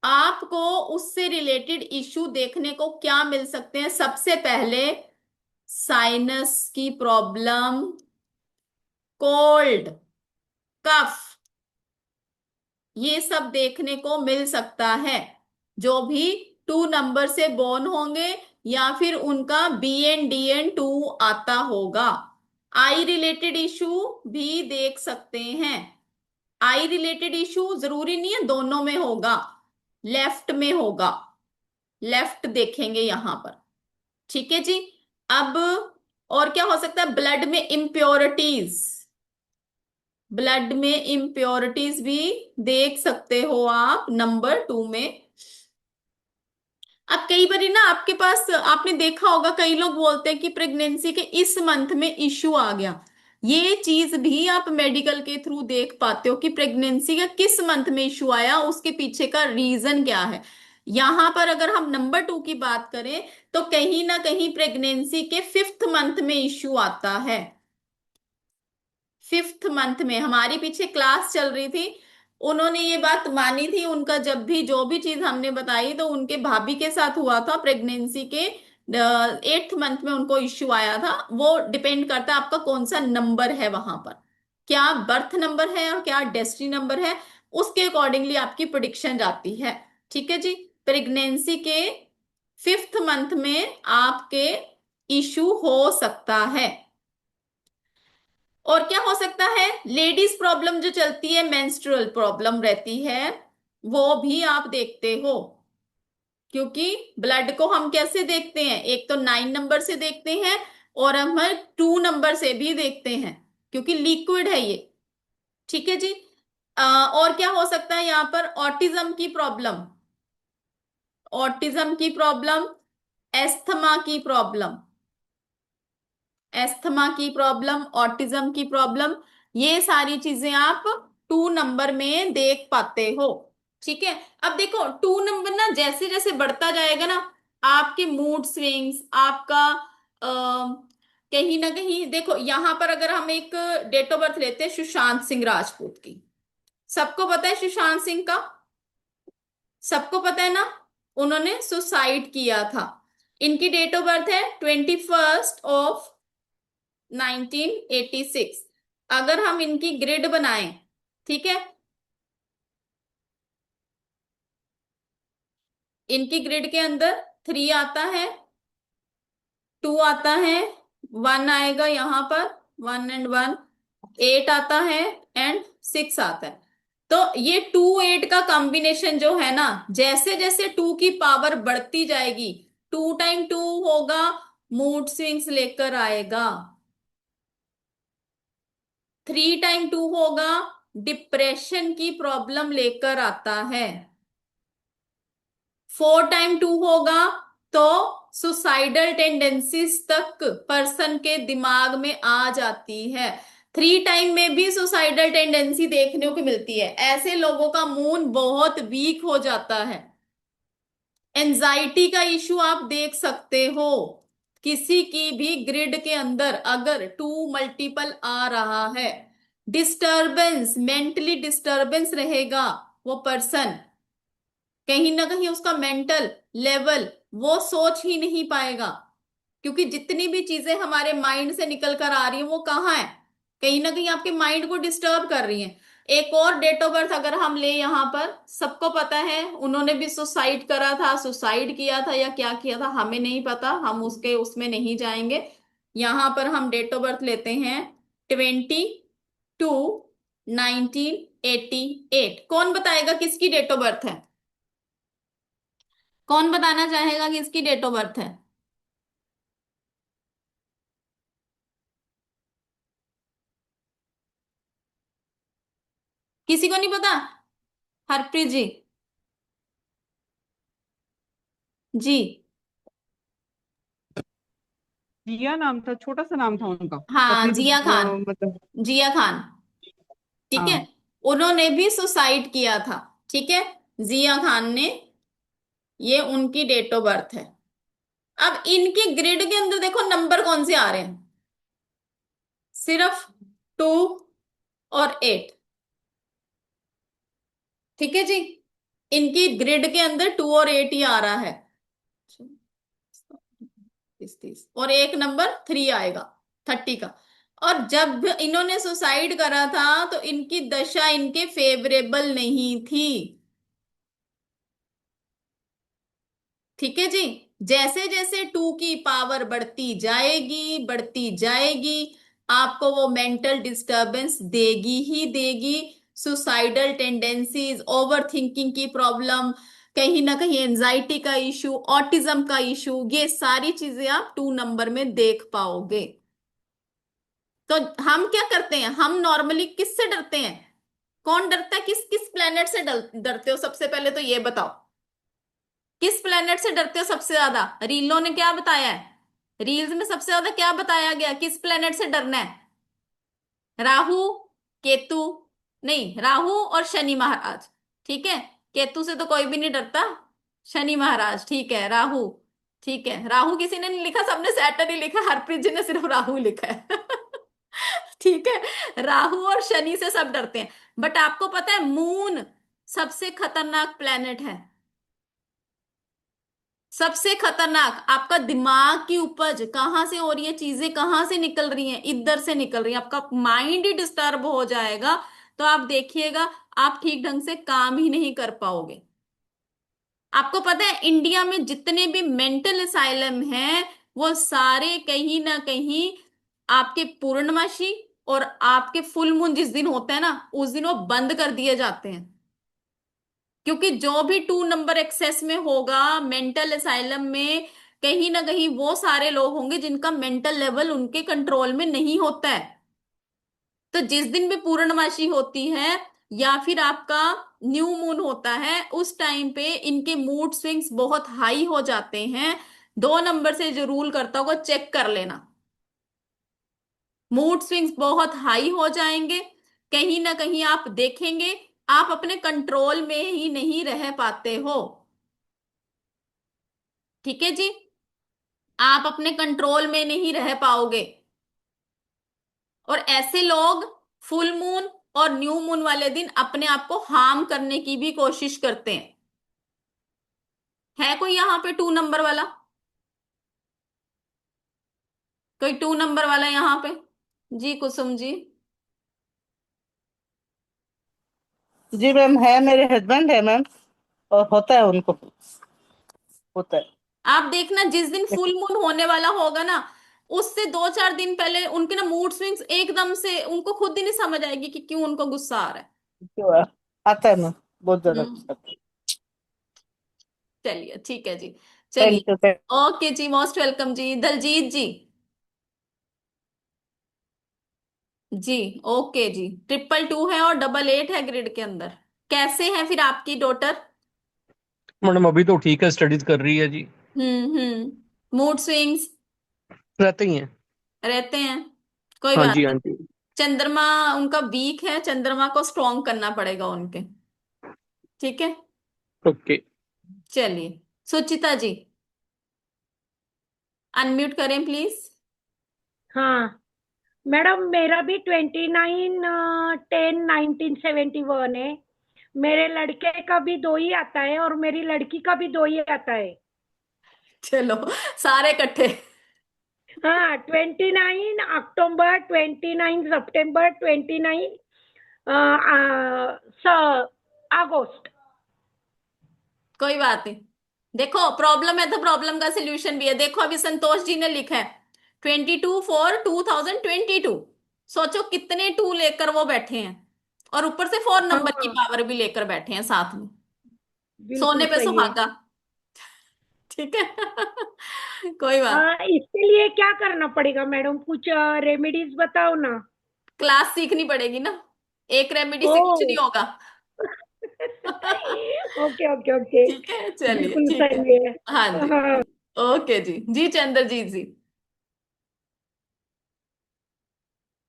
आपको उससे रिलेटेड इश्यू देखने को क्या मिल सकते हैं। सबसे पहले साइनस की प्रॉब्लम, कोल्ड, कफ, ये सब देखने को मिल सकता है। जो भी 2 नंबर से बोर्न होंगे या फिर उनका BN DN 2 आता होगा। आई रिलेटेड इशू भी देख सकते हैं। आई रिलेटेड इशू जरूरी नहीं है दोनों में होगा, लेफ्ट में होगा, लेफ्ट देखेंगे यहां पर, ठीक है जी। अब और क्या हो सकता है, ब्लड में इम्प्योरिटीज, ब्लड में इम्प्योरिटीज भी देख सकते हो आप नंबर 2 में। अब कई बार ना आपके पास, आपने देखा होगा कई लोग बोलते हैं कि प्रेगनेंसी के इस मंथ में इश्यू आ गया, ये चीज भी आप मेडिकल के थ्रू देख पाते हो कि प्रेगनेंसी का किस मंथ में इश्यू आया, उसके पीछे का रीजन क्या है। यहां पर अगर हम नंबर 2 की बात करें तो कहीं ना कहीं प्रेगनेंसी के 5th मंथ में इश्यू आता है। 5th मंथ में हमारी पीछे क्लास चल रही थी, उन्होंने ये बात मानी थी, उनका जब भी जो भी चीज हमने बताई तो उनके भाभी के साथ हुआ था, प्रेगनेंसी के 8th मंथ में उनको इश्यू आया था। वो डिपेंड करता है आपका कौन सा नंबर है वहां पर, क्या बर्थ नंबर है और क्या डेस्टिनी नंबर है, उसके अकॉर्डिंगली आपकी प्रिडिक्शन जाती है, ठीक है जी। प्रेगनेंसी के 5th मंथ में आपके इश्यू हो सकता है। और क्या हो सकता है, लेडीज प्रॉब्लम जो चलती है, मेंस्ट्रुअल प्रॉब्लम रहती है, वो भी आप देखते हो। क्योंकि ब्लड को हम कैसे देखते हैं, एक तो 9 नंबर से देखते हैं और हम 2 नंबर से भी देखते हैं क्योंकि लिक्विड है ये, ठीक है जी। और क्या हो सकता है यहाँ पर, ऑटिज्म की प्रॉब्लम, ऑटिज्म की प्रॉब्लम, एस्थमा की प्रॉब्लम, एस्थमा की प्रॉब्लम, ऑटिज्म की प्रॉब्लम, ये सारी चीजें आप 2 नंबर में देख पाते हो, ठीक है। अब देखो 2 नंबर ना जैसे जैसे बढ़ता जाएगा ना, आपके मूड स्विंग्स, आपका कहीं ना कहीं देखो, यहां पर अगर हम एक डेट ऑफ बर्थ लेते हैं सुशांत सिंह राजपूत की, सबको पता है सुशांत सिंह का, सबको पता है ना, उन्होंने सुसाइड किया था। इनकी डेट ऑफ बर्थ है 21 ऑफ 1986। अगर हम इनकी ग्रिड बनाएं, ठीक है, इनकी ग्रिड के अंदर 3 आता है, 2 आता है, 1 आएगा यहां पर, 1 and 1, 8 आता है एंड 6 आता है। तो ये 2 8 का कॉम्बिनेशन जो है ना, जैसे जैसे 2 की पावर बढ़ती जाएगी, 2 × 2 होगा, मूड स्विंग्स लेकर आएगा। 3 × 2 होगा, डिप्रेशन की प्रॉब्लम लेकर आता है। 4 × 2 होगा तो सुसाइडल टेंडेंसीज तक पर्सन के दिमाग में आ जाती है। 3 टाइम में भी सुसाइडल टेंडेंसी देखने को मिलती है, ऐसे लोगों का मूड बहुत वीक हो जाता है। एंजाइटी का इश्यू आप देख सकते हो, किसी की भी ग्रिड के अंदर अगर 2 मल्टीपल आ रहा है, डिस्टरबेंस, मेंटली डिस्टरबेंस रहेगा वो पर्सन, कहीं ना कहीं उसका मेंटल लेवल वो सोच ही नहीं पाएगा, क्योंकि जितनी भी चीजें हमारे माइंड से निकल कर आ रही है वो कहाँ है, कहीं ना कहीं आपके माइंड को डिस्टर्ब कर रही है। एक और डेट ऑफ बर्थ अगर हम ले यहाँ पर, सबको पता है उन्होंने भी सुसाइड करा था, सुसाइड किया था या क्या किया था हमें नहीं पता, हम उसके उसमें नहीं जाएंगे। यहाँ पर हम डेट ऑफ बर्थ लेते हैं 22/1988। कौन बताएगा किसकी डेट ऑफ बर्थ है? कौन बताना चाहेगा किसकी डेट ऑफ बर्थ है? किसी को नहीं पता? हरप्रीत जी। जी। जिया नाम था, छोटा सा नाम था उनका। हाँ, पतली जिया खान। मतलब। जिया खान। ठीक है। हाँ। उन्होंने भी सुसाइड किया था। ठीक है। जिया खान ने, ये उनकी डेट ऑफ बर्थ है। अब इनके ग्रिड के अंदर देखो नंबर कौन से आ रहे हैं, सिर्फ 2 और 8। ठीक है जी। इनकी ग्रिड के अंदर 2 और 8 ही आ रहा है। 30 और एक नंबर 3 आएगा 30 का। और जब इन्होंने सुसाइड करा था तो इनकी दशा इनके फेवरेबल नहीं थी। ठीक है जी। जैसे जैसे 2 की पावर बढ़ती जाएगी, आपको वो मेंटल डिस्टरबेंस देगी ही देगी। सुसाइडल टेंडेंसीज, ओवर थिंकिंग की प्रॉब्लम, कहीं ना कहीं एंजाइटी का इशू, ऑटिज्म का इशू, ये सारी चीजें आप 2 नंबर में देख पाओगे। तो हम क्या करते हैं, हम नॉर्मली किससे डरते हैं? कौन डरता है? किस किस प्लेनेट से डरते हो? सबसे पहले तो ये बताओ, किस प्लेनेट से डरते हो सबसे ज्यादा? रीलों ने क्या बताया है, रील्स में सबसे ज्यादा क्या बताया गया, किस प्लेनेट से डरना है? राहु, केतु, नहीं, राहु और शनि महाराज। ठीक है। केतु से तो कोई भी नहीं डरता। शनि महाराज, ठीक है, राहु, ठीक है, राहु किसी ने नहीं लिखा, सबने सैटर्न ही लिखा, हरप्रीत जी ने सिर्फ राहु लिखा है। ठीक है। राहु और शनि से सब डरते हैं। बट आपको पता है मून सबसे खतरनाक प्लेनेट है। सबसे खतरनाक। आपका दिमाग की उपज कहां से हो रही है, चीजें कहां से निकल रही हैं, इधर से निकल रही है, आपका माइंड ही डिस्टर्ब हो जाएगा। तो आप देखिएगा, आप ठीक ढंग से काम ही नहीं कर पाओगे। आपको पता है इंडिया में जितने भी मेंटल असाइलम हैं वो सारे कहीं ना कहीं आपके पूर्णमासी और आपके फुल मून जिस दिन होता है ना उस दिन वो बंद कर दिए जाते हैं। क्योंकि जो भी 2 नंबर एक्सेस में होगा मेंटल असाइलम में, कहीं ना कहीं वो सारे लोग होंगे जिनका मेंटल लेवल उनके कंट्रोल में नहीं होता है। तो जिस दिन भी पूर्णमासी होती है या फिर आपका न्यू मून होता है उस टाइम पे इनके मूड स्विंग्स बहुत हाई हो जाते हैं। 2 नंबर से जो रूल करता होगा चेक कर लेना, मूड स्विंग्स बहुत हाई हो जाएंगे। कहीं ना कहीं आप देखेंगे आप अपने कंट्रोल में ही नहीं रह पाते हो। ठीक है जी। आप अपने कंट्रोल में नहीं रह पाओगे। और ऐसे लोग फुल मून और न्यू मून वाले दिन अपने आप को हार्म करने की भी कोशिश करते हैं। है कोई यहाँ पे 2 नंबर वाला? कोई 2 नंबर वाला यहाँ पे? जी कुसुम जी। जी मैम, है, मेरे हस्बैंड है मैम, और होता है उनको, होता है। आप देखना जिस दिन फुल मून होने वाला होगा ना उससे 2-4 दिन पहले उनके ना मूड स्विंग्स एकदम से उनको खुद ही नहीं समझ आएगी कि क्यों उनको गुस्सा आ रहा है। क्यों आता है मैम, बहुत ज्यादा हम्म। गुस्सा आता है। चलिए ठीक है जी। थैंक चलिए। यू। ओके जी, मोस्ट वेलकम जी। दलजीत जी। जी। ओके जी। 222 है और 88 है ग्रिड के अंदर। कैसे है फिर आपकी डॉटर? मैडम अभी तो ठीक है, स्टडीज कर रही है जी। मूड स्विंग्स रहते ही हैं। रहते हैं। कोई हाँ बात जी, नहीं। हाँ जी। चंद्रमा उनका वीक है, चंद्रमा को स्ट्रॉन्ग करना पड़ेगा उनके। ठीक है। ओके। चलिए। सुचिता जी, अनम्यूट करें प्लीज। हाँ मैडम, मेरा भी 29/10/1971 है। मेरे लड़के का भी 2 ही आता है और मेरी लड़की का भी 2 ही आता है। चलो सारे इकट्ठे। हाँ, 29 अक्टूबर, 29 सितंबर, 29 अगस्त। कोई बात नहीं, देखो प्रॉब्लम है तो प्रॉब्लम का सिल्यूशन भी है। देखो अभी संतोष जी ने लिखा है 22/4/2022। सोचो कितने 2 लेकर वो बैठे हैं, और ऊपर से 4 नंबर की हाँ, पावर भी लेकर बैठे हैं साथ में। बिल्कुल सोने पे सही है। सुहागा। ठीक है। कोई बात। इसके लिए क्या करना पड़ेगा मैडम? कुछ रेमेडीज बताओ ना। क्लास सीखनी पड़ेगी ना, एक रेमेडी से कुछ नहीं ओ। होगा। Okay okay okay. ठीक है, चलिए बिल्कुल ठीक है। सही है। हाँ जी। हाँ। ओके जी, जी चंद्रजीत जी।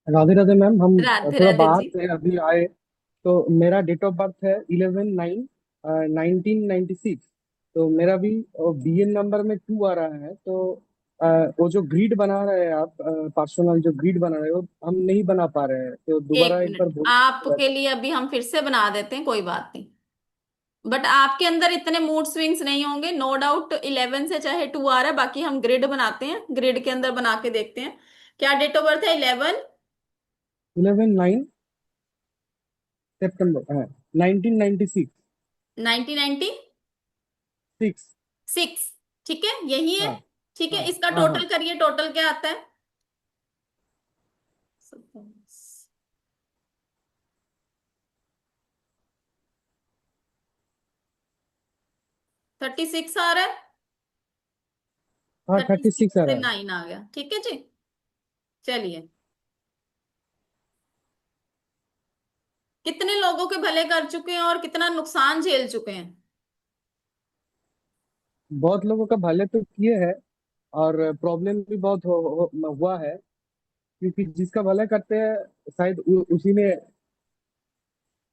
राधे राधे मैम। हम राधे थोड़ा राधे बाहर जी। से अभी आए। तो मेरा डेट ऑफ बर्थ है 11/9/1996। तो मेरा भी बीएन नंबर में 2 आ रहा है। तो अ, वो जो ग्रिड बना रहे हैं आप, पर्सनल जो ग्रिड बना रहे हो, हम नहीं बना पा रहे हैं। तो एक दोबारा एक बार मिनट, बोल। आपके लिए अभी हम फिर से बना देते हैं, कोई बात नहीं। बट आपके अंदर इतने मूड स्विंग्स नहीं होंगे, नो डाउट 11 से चाहे 2 आ रहा है। बाकी हम ग्रिड बनाते हैं, ग्रिड के अंदर बना के देखते हैं। क्या डेट ऑफ बर्थ है? 11/9 सितंबर है 1996। 1996। 6। ठीक है, यही है। हाँ ठीक है, हाँ इसका हाँ हाँ। टोटल करिए, टोटल क्या आता है? 36 आ रहा है। हाँ, 36 36 आ से रहा है। 9 आ गया, ठीक है जी। चलिए, कितने लोगों के भले कर चुके हैं और कितना नुकसान झेल चुके हैं? बहुत लोगों का भले तो किए हैं, और प्रॉब्लम भी बहुत हुआ है। क्योंकि जिसका भला करते हैं, शायद उसी में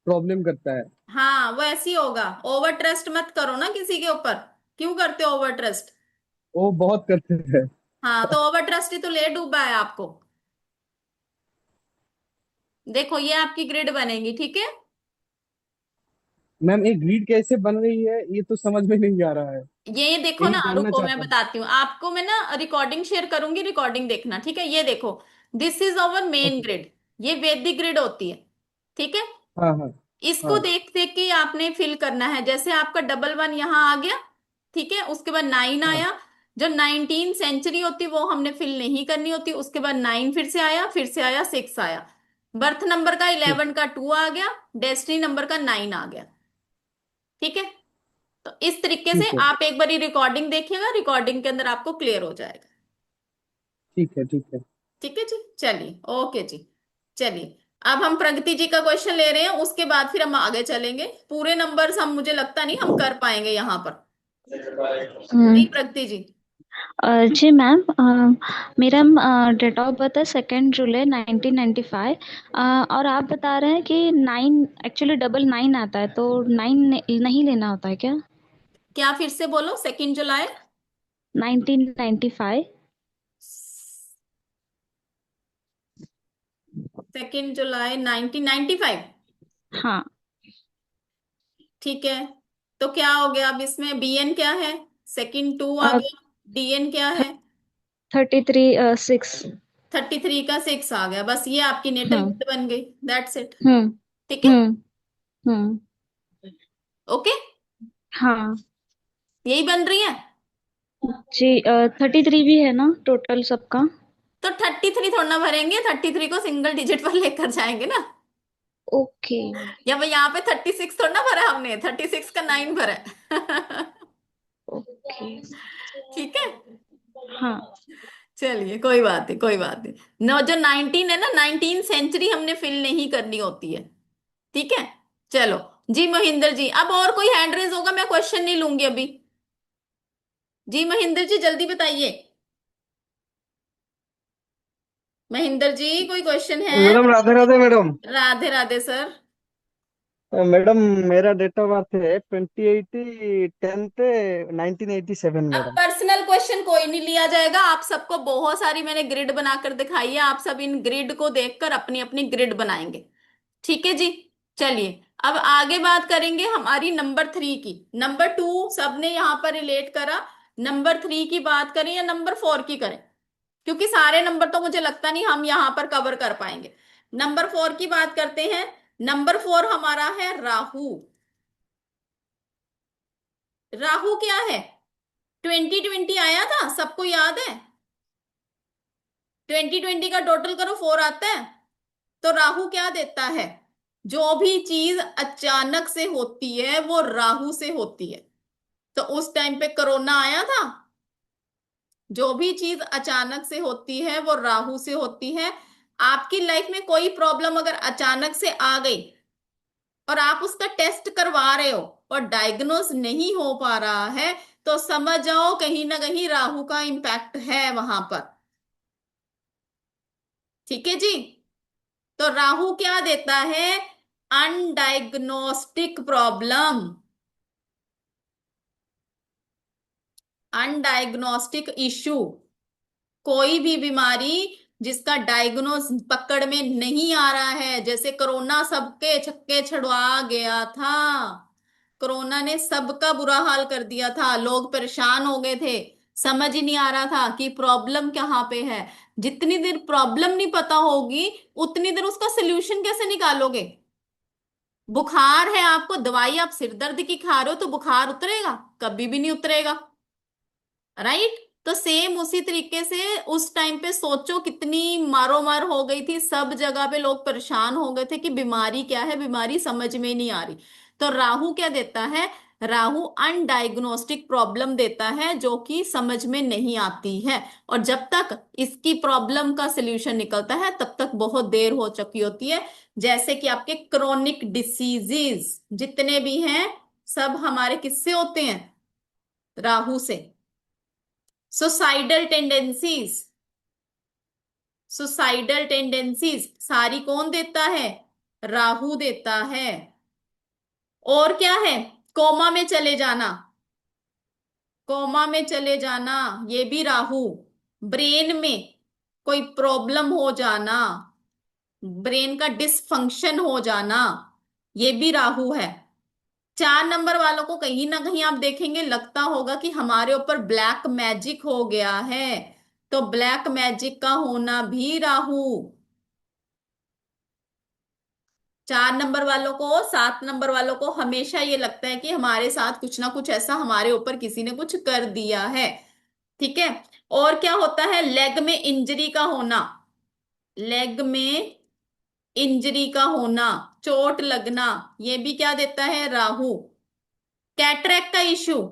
प्रॉब्लम करता है। हाँ, वो ऐसी होगा। ओवर ट्रस्ट मत करो ना किसी के ऊपर। क्यों करते हो ओवर ट्रस्ट? वो बहुत करते हैं। हाँ, तो ओवर ट्रस्ट ही तो ले डूबा है आपको। देखो ये आपकी ग्रिड बनेगी, ठीक है। मैम, एक ग्रिड कैसे बन रही है ये तो समझ में नहीं आ रहा है। ये देखो यही ना, जानना रुको मैं चाहता हूँ। बताती हूँ आपको। मैं ना रिकॉर्डिंग शेयर करूंगी, रिकॉर्डिंग देखना, ठीक है। ये देखो, this is our main okay. Grid. ये वैदिक ग्रिड होती है, ठीक है। हाँ हाँ इसको हाँ। देख देख के आपने फिल करना है। जैसे आपका 11 यहाँ आ गया, ठीक है। उसके बाद 9 हाँ आया। जो 19 सेंचुरी होती वो हमने फिल नहीं करनी होती। उसके बाद 9 फिर से आया, फिर से आया 6 आया। बर्थ नंबर का ठीक 11 का 2 आ गया, डेस्टिनी नंबर का 9 आ गया, ठीक है। तो इस तरीके से ठीक है। आप एक बारी रिकॉर्डिंग देखिएगा, रिकॉर्डिंग के अंदर आपको क्लियर हो जाएगा। ठीक है। ठीक है। ठीक है जी, चलिए ओके जी। चलिए, अब हम प्रगति जी का क्वेश्चन ले रहे हैं, उसके बाद फिर हम आगे चलेंगे। पूरे नंबर्स हम, मुझे लगता नहीं हम कर पाएंगे यहाँ पर। नहीं प्रगति जी। जी मैम, मेरा डेट ऑफ बर्थ है 2 जुलाई 1995। और आप बता रहे हैं कि 9 एक्चुअली 99 आता है, तो 9 नहीं लेना होता है क्या? क्या? फिर से बोलो, 2 जुलाई 1995। 2 जुलाई 1995। हाँ। ठीक है, तो क्या हो गया अब इसमें? बीएन क्या है? सेकंड 2 आ गया। डीएन क्या है? 33 6। 33 का 6 आ गया। बस ये आपकी नेटल हम्म ग्रिड बन गई, दैट्स इट। हम्म ठीक है, हम्म हम्म। ओके। हाँ यही बन रही है। जी। 33 भी है ना टोटल सबका? तो 33 थोड़ा ना भरेंगे, 33 को सिंगल डिजिट पर लेकर जाएंगे ना। ओके या भाई यहाँ पे 36 थोड़ा ना भरा हमने, 36 का 9 भरा है। ओके। ठीक है, हाँ। चलिए कोई बात नहीं, कोई बात नहीं। नो, जो 19 है ना, 19 सेंचुरी हमने फिल नहीं करनी होती है, ठीक है। चलो जी महेंद्र जी, अब और कोई हैंड रेज होगा, मैं क्वेश्चन नहीं लूंगी अभी। जी महेंद्र जी जल्दी बताइए। महेंद्र जी कोई क्वेश्चन है? Madam Radhe Radhe madam. Radhe Radhe sir. Madam मेरा डेट ऑफ बर्थ है 28/10/1987 अब मैडम। पर्सनल क्वेश्चन कोई नहीं लिया जाएगा। आप सबको बहुत सारी मैंने ग्रिड बनाकर दिखाई है, आप सब इन ग्रिड को देखकर अपनी अपनी ग्रिड बनाएंगे, ठीक है जी। चलिए, अब आगे बात करेंगे हमारी नंबर 3 की। नंबर 2 सबने यहां पर रिलेट करा। नंबर 3 की बात करें या नंबर 4 की करें, क्योंकि सारे नंबर तो मुझे लगता नहीं हम यहां पर कवर कर पाएंगे। नंबर 4 की बात करते हैं। नंबर 4 हमारा है राहु। राहु क्या है? 2020 आया था, सबको याद है? 2020 का टोटल करो 4 आता है। तो राहु क्या देता है? जो भी चीज अचानक से होती है वो राहु से होती है। तो उस टाइम पे कोरोना आया था। जो भी चीज अचानक से होती है वो राहु से होती है। आपकी लाइफ में कोई प्रॉब्लम अगर अचानक से आ गई और आप उसका टेस्ट करवा रहे हो और डायग्नोस नहीं हो पा रहा है, तो समझ जाओ कहीं ना कहीं राहु का इंपैक्ट है वहां पर। ठीक है जी। तो राहु क्या देता है? अनडायग्नोस्टिक प्रॉब्लम, अनडायग्नोस्टिक इश्यू। कोई भी बीमारी जिसका डायग्नोस पकड़ में नहीं आ रहा है, जैसे कोरोना सबके छक्के छुड़वा गया था। कोरोना ने सबका बुरा हाल कर दिया था, लोग परेशान हो गए थे, समझ ही नहीं आ रहा था कि प्रॉब्लम कहाँ पे है। जितनी देर प्रॉब्लम नहीं पता होगी उतनी देर उसका सोल्यूशन कैसे निकालोगे? बुखार है आपको, दवाई आप सिर दर्द की खा रहे हो तो बुखार उतरेगा? कभी भी नहीं उतरेगा, राइट? तो सेम उसी तरीके से उस टाइम पे सोचो कितनी मारो मार हो गई थी, सब जगह पे लोग परेशान हो गए थे कि बीमारी क्या है, बीमारी समझ में नहीं आ रही। तो राहु क्या देता है? राहु अनडायग्नोस्टिक प्रॉब्लम देता है जो कि समझ में नहीं आती है। और जब तक इसकी प्रॉब्लम का सोल्यूशन निकलता है तब तक बहुत देर हो चुकी होती है। जैसे कि आपके क्रोनिक डिसीजेस जितने भी हैं सब हमारे किससे होते हैं? राहु से। सुसाइडल टेंडेंसीज, सुसाइडल टेंडेंसीज सारी कौन देता है? राहु देता है। और क्या है? कोमा में चले जाना, कोमा में चले जाना ये भी राहु। ब्रेन में कोई प्रॉब्लम हो जाना, ब्रेन का डिसफंक्शन हो जाना, ये भी राहु है। 4 नंबर वालों को कहीं ना कहीं आप देखेंगे लगता होगा कि हमारे ऊपर ब्लैक मैजिक हो गया है। तो ब्लैक मैजिक का होना भी राहु। 4 नंबर वालों को, 7 नंबर वालों को हमेशा ये लगता है कि हमारे साथ कुछ ना कुछ ऐसा हमारे ऊपर किसी ने कुछ कर दिया है। ठीक है। और क्या होता है? लेग में इंजरी का होना, लेग में इंजरी का होना, चोट लगना, ये भी क्या देता है? राहु। कैटरेक्ट का इशू,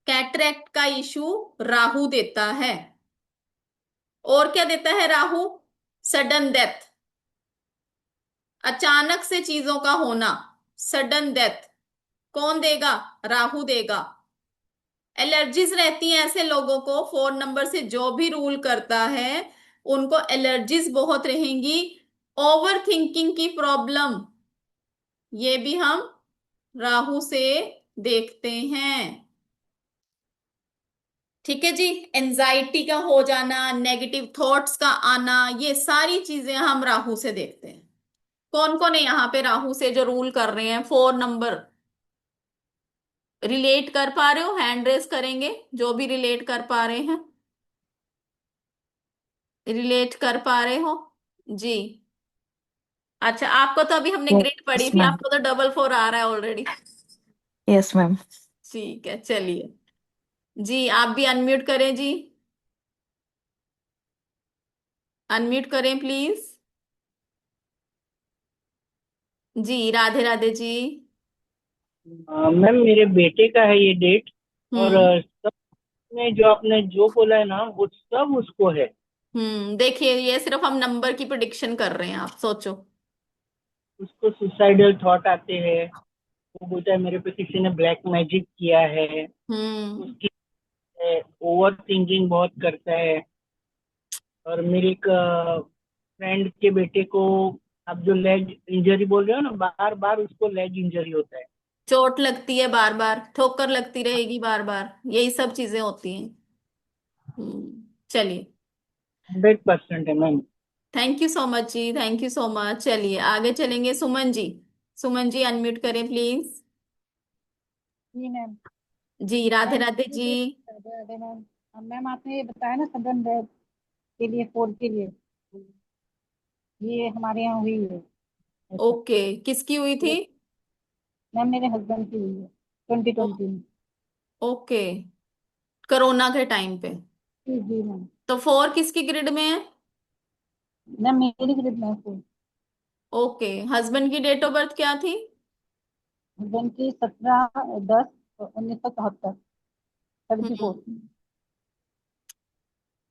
कैटरेक्ट का इशू राहु देता है। और क्या देता है राहु? सडन डेथ, अचानक से चीजों का होना, सडन डेथ कौन देगा? राहु देगा। एलर्जीज रहती हैं ऐसे लोगों को, 4 नंबर से जो भी रूल करता है उनको एलर्जीज बहुत रहेंगी। ओवर थिंकिंग की प्रॉब्लम, ये भी हम राहु से देखते हैं। ठीक है जी। एंजाइटी का हो जाना, नेगेटिव थॉट्स का आना, ये सारी चीजें हम राहु से देखते हैं। कौन कौन है यहाँ पे राहु से जो रूल कर रहे हैं? 4 नंबर रिलेट कर पा रहे हो? हैंड रेस करेंगे जो भी रिलेट कर पा रहे हैं। रिलेट कर पा रहे हो जी? अच्छा, आपको तो अभी हमने ग्रिड पढ़ी यस थी, मैम। आपको तो डबल 4 आ रहा है ऑलरेडी। Yes ma'am. ठीक है, चलिए जी। आप भी अनम्यूट करें जी, अनम्यूट करें प्लीज। जी राधे राधे जी। मैम मेरे बेटे का है ये डेट, और हम्म। सब में जो आपने जो बोला है ना वो सब उसको है। देखिए ये सिर्फ हम नंबर की प्रिडिक्शन कर रहे हैं, आप सोचो। उसको सुसाइडल थॉट आते हैं, वो बोलता है मेरे पे किसी ने ब्लैक मैजिक किया है। हम्म। उसकी ओवर थिंकिंग बहुत करता है। और मेरे एक फ्रेंड के बेटे को, आप जो लेग इंजरी बोल रहे हो ना, बार बार उसको लेग इंजरी होता है। चोट लगती है बार बार, ठोकर लगती रहेगी बार बार, यही सब चीजें होती हैं। चलिए। 100% है ma'am. Thank you so much जी, थैंक यू सो मच। चलिए आगे चलेंगे। सुमन जी, सुमन जी अनम्यूट करें प्लीज। जी मैम। जी Radhe ma'am Radhe ji. Radhe Radhe ma'am. Ma'am आपने ये बताया ना सडन डेथ के लिए, फोर के लिए, ये हमारे यहाँ हुई है ऐसा। ओके, किसकी हुई थी? ये मैम मेरे हस्बैंड की हुई है 2020 में। ओके, कोरोना के टाइम पे। जी जी मैम। तो फोर किसकी ग्रिड में है? मैम मेरी ग्रिड में फोर। ओके, हस्बैंड की डेट ऑफ बर्थ क्या थी? हस्बैंड की 17/10/1974, 74। हम्म,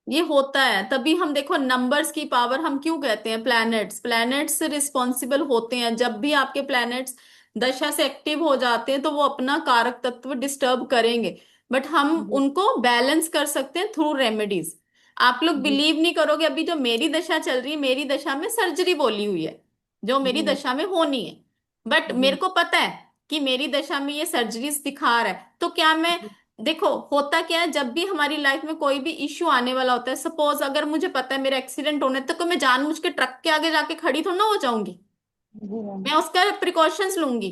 ये होता है तभी हम देखो नंबर्स की पावर, हम क्यों कहते हैं प्लैनेट्स, प्लैनेट्स रिस्पॉन्सिबल होते हैं। जब भी आपके प्लैनेट्स दशा से एक्टिव हो जाते हैं तो वो अपना कारक तत्व डिस्टर्ब करेंगे, बट हम जी उनको बैलेंस कर सकते हैं थ्रू रेमेडीज। आप लोग जी बिलीव नहीं करोगे, अभी जो मेरी दशा चल रही है, मेरी दशा में सर्जरी बोली हुई है जो मेरी जी दशा में होनी है, बट जी मेरे को पता है कि मेरी दशा में ये सर्जरीज दिखा रहा है। तो क्या मैं, जी देखो होता क्या है, जब भी हमारी लाइफ में कोई भी इश्यू आने वाला होता है, सपोज अगर मुझे पता है मेरा एक्सीडेंट होने तक, तो मैं जानबूझ के ट्रक के आगे जाके खड़ी थोड़ा ना हो जाऊंगी, जी मैम। मैं उसका प्रिकॉशंस लूंगी।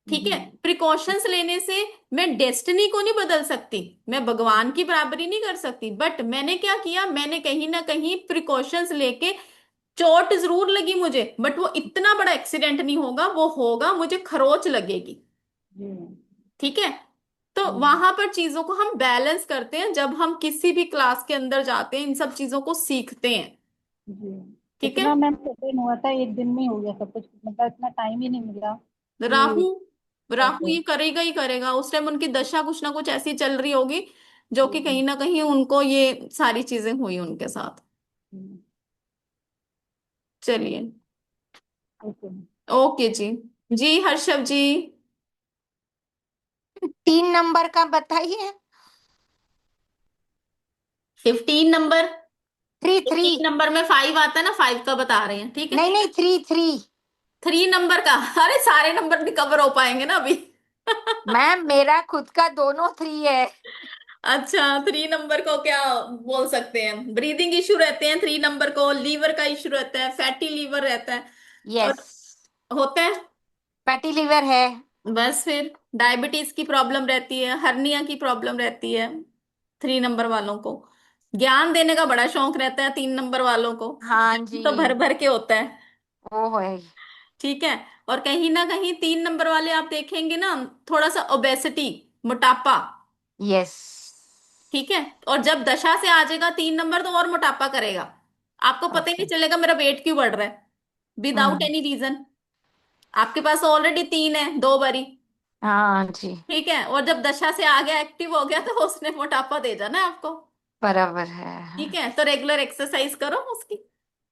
ठीक जी है, प्रिकॉशंस लेने से मैं डेस्टिनी को नहीं बदल सकती, मैं भगवान की बराबरी नहीं कर सकती, बट मैंने क्या किया, मैंने कहीं ना कहीं प्रिकॉशंस लेके, चोट जरूर लगी मुझे बट वो इतना बड़ा एक्सीडेंट नहीं होगा, वो होगा मुझे खरोच लगेगी। जी मैम। ठीक है, तो हम्म, वहां पर चीजों को हम बैलेंस करते हैं जब हम किसी भी क्लास के अंदर जाते हैं, इन सब चीजों को सीखते हैं। जी। ठीक है। इतना मैम सडन हुआ था, एक दिन में ही हो गया सब कुछ, मतलब इतना टाइम ही नहीं मिला राहु, कि राहु ऐसे। ये करेगा ही करेगा, उस टाइम उनकी दशा कुछ ना कुछ ऐसी चल रही होगी जो कि जी कहीं ना कहीं उनको ये सारी चीजें हुई उनके साथ। जी। चलिए, ओके। ओके जी। जी हर्षव जी। 3 नंबर का बताइए। 15 नंबर, 3 3। 15 नंबर में 5 आता है ना, 5 का बता रहे हैं, ठीक है। नहीं नहीं, 3 3। 3 नंबर का, अरे सारे नंबर नहीं कवर हो पाएंगे ना अभी। मैम मेरा खुद का दोनों 3 है। अच्छा, 3 नंबर को क्या बोल सकते हैं, ब्रीदिंग इशू रहते हैं 3 नंबर को, लीवर का इशू रहता है, फैटी लीवर रहता है, यस, और होता है। फैटी लीवर है। बस फिर डायबिटीज की प्रॉब्लम रहती है, हर्निया की प्रॉब्लम रहती है। 3 नंबर वालों को ज्ञान देने का बड़ा शौक रहता है, 3 नंबर वालों को हाँ जी। तो भर भर के होता है। वो है। ठीक है, और कहीं ना कहीं 3 नंबर वाले आप देखेंगे ना, थोड़ा सा ओबेसिटी, मोटापा। यस। ठीक है, और जब दशा से आ जाएगा 3 नंबर तो और मोटापा करेगा, आपको पता ही नहीं ओके। चलेगा मेरा वेट क्यों बढ़ रहा है, विदाउट हम्म। Any reason. आपके पास ऑलरेडी 3 है, 2 बारी। हाँ जी। ठीक है, और जब दशा से आ गया, एक्टिव हो गया, तो उसने मोटापा दे जाना है आपको। बराबर है। ठीक है, तो रेगुलर एक्सरसाइज करो उसकी।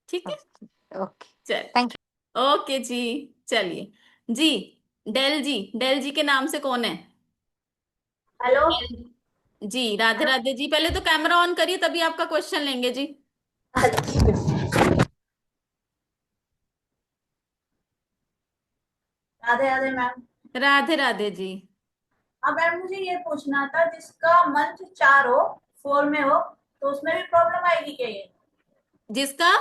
ठीक है। ओके। ओके। चल, थैंक ओके जी। चलिए जी, डेल जी, डेल जी के नाम से कौन है? हेलो। जी राधे राधे जी, पहले तो कैमरा ऑन करिए तभी आपका क्वेश्चन लेंगे जी। राधे राधे मैम। राधे राधे जी। अब मैम मुझे ये पूछना था, जिसका मंथ 4 हो, 4 में हो, तो उसमें भी प्रॉब्लम आएगी क्या ये? जिसका,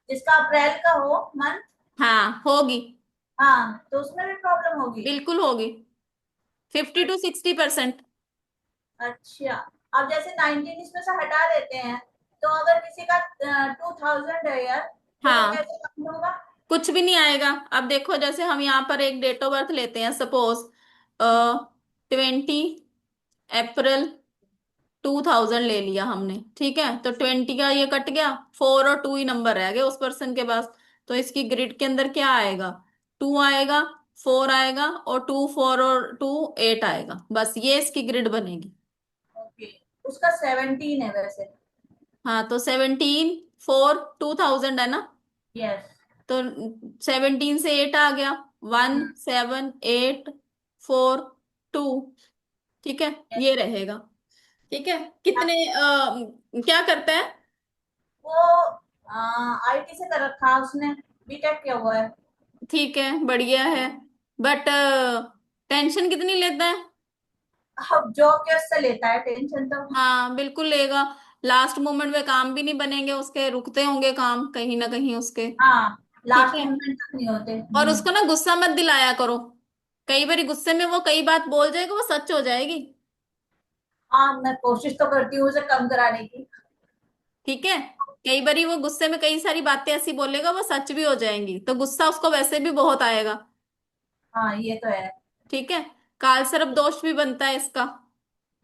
जिसका अप्रैल का हो मंथ। हाँ होगी, हाँ, तो उसमें भी प्रॉब्लम होगी। बिल्कुल होगी, 50 to 60%। अच्छा। अब जैसे 19 इसमें से हटा देते हैं, तो अगर किसी का 2000 है यार, तो वो हाँ, कैसे कम होगा? कुछ भी नहीं आएगा। अब देखो जैसे हम यहाँ पर एक डेट ऑफ बर्थ लेते हैं, सपोज 20 अप्रैल 2000 ले लिया हमने, ठीक है, तो 20 का ये कट गया, 4 और 2 ही नंबर रह गए उस पर्सन के पास। तो इसकी ग्रिड के अंदर क्या आएगा, 2 आएगा, 4 आएगा, और 2 4 और 2 8 आएगा, बस ये इसकी ग्रिड बनेगी। ओके। उसका 17 है वैसे। हाँ, तो 17 4 2000 है ना, यस। तो 17 से 8 आ गया, 1 7 8 4 2। ठीक है, ये रहेगा। ठीक है, कितने क्या करता है? वो आईटी से कर रखा है उसने, बीटेक किया हुआ है। ठीक है, बढ़िया है, बट टेंशन कितनी लेता है? अब जॉब कैसे लेता है टेंशन तो। हाँ बिल्कुल लेगा। लास्ट मोमेंट में काम भी नहीं बनेंगे उसके, रुकते होंगे काम कहीं ना कहीं उसके। हाँ, ठीक लास्ट है, मोमेंट तक नहीं होते। और उसको ना गुस्सा मत दिलाया करो। कई बार गुस्से में वो कई बात बोल जाएगा, वो सच हो जाएगी। हाँ, मैं कोशिश तो करती हूँ उसे कम कराने की। ठीक है, कई बारी वो गुस्से में कई सारी बातें ऐसी बोलेगा वो सच भी हो जाएंगी, तो गुस्सा उसको वैसे भी बहुत आएगा। हाँ, ये तो है। ठीक है, काल सर्प दोष भी बनता है इसका।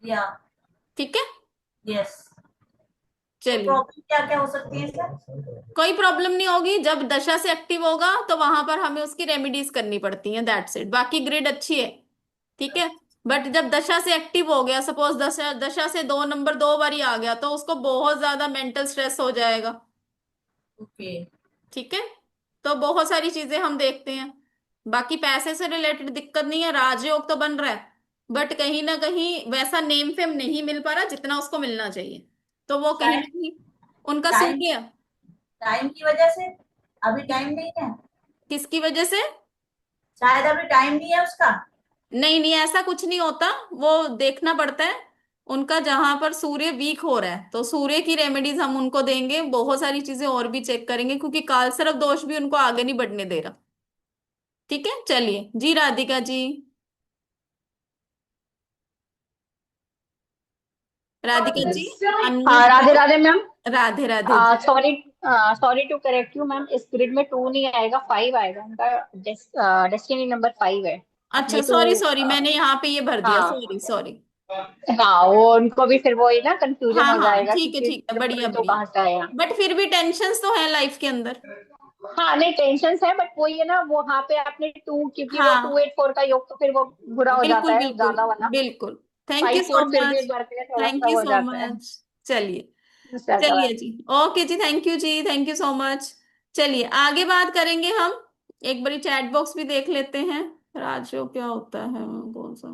या ठीक है, यस। तो चलिए, प्रॉब्लम क्या क्या हो सकती है सर? कोई प्रॉब्लम नहीं होगी। जब दशा से एक्टिव होगा तो वहां पर हमें उसकी रेमेडीज करनी पड़ती हैं, दैट्स इट। बाकी ग्रिड अच्छी है। ठीक है, बट जब दशा से एक्टिव हो गया, सपोज दशा दशा से 2 नंबर 2 बारी आ गया, तो उसको बहुत ज्यादा मेंटल स्ट्रेस हो जाएगा। ओके। ठीक है, तो बहुत सारी चीजें हम देखते हैं। बाकी पैसे से रिलेटेड दिक्कत नहीं है, राजयोग तो बन रहा है, बट कहीं ना कहीं वैसा नेम फेम नहीं मिल पा रहा जितना उसको मिलना चाहिए, तो वो कहीं शायद ना कहीं उनका टाइम सूर्य। टाइम की वजह से। अभी टाइम नहीं है। किसकी वजह से? शायद अभी टाइम नहीं है उसका। नहीं नहीं, ऐसा कुछ नहीं होता, वो देखना पड़ता है। उनका जहां पर सूर्य वीक हो रहा है तो सूर्य की रेमेडीज हम उनको देंगे, बहुत सारी चीजें और भी चेक करेंगे, क्योंकि कालसर्प दोष भी उनको आगे नहीं बढ़ने दे रहा। ठीक है, चलिए जी, राधिका जी, राधिका जी, हाँ, अनम्यूट राधे करो। Radhe ma'am. Radhe Radhe ji. Sorry, sorry to correct you ma'am, इस ग्रिड में 2 नहीं आएगा, 5 आएगा। उनका डेस्टिनी नंबर 5 है। अच्छा, आपने टू। सॉरी सॉरी, मैंने यहाँ पे ये भर दिया, हाँ सॉरी सॉरी। हाँ, वो उनको भी फिर वही ना कंफ्यूजन हाँ हो हाँ, जाएगा कि फिर ठीक है, बढ़िया नंबर तो बढ़िया। कहाँ से आया। बट फिर भी टेंशन्स तो है लाइफ के अंदर। हाँ नहीं, टेंशन है, बट वही है ना, वो वहाँ पे आपने 2, क्योंकि वो हाँ, 284 का योग तो फिर वो बुरा हो जाता बिल्कुल है बिल्कुल ज्यादा वाला। बिल्कुल। थैंक यू 5 सो 4 फिर भी मच। एक बार के लिए थोड़ा थैंक सा यू हो सो जाता है। मच। चलिए, चलो। चलिए जी, ओके जी, थैंक यू जी, थैंक यू सो मच। चलिए आगे बात करेंगे हम। एक बारी चैट बॉक्स भी देख लेते हैं। राजो क्या होता है, कौन सा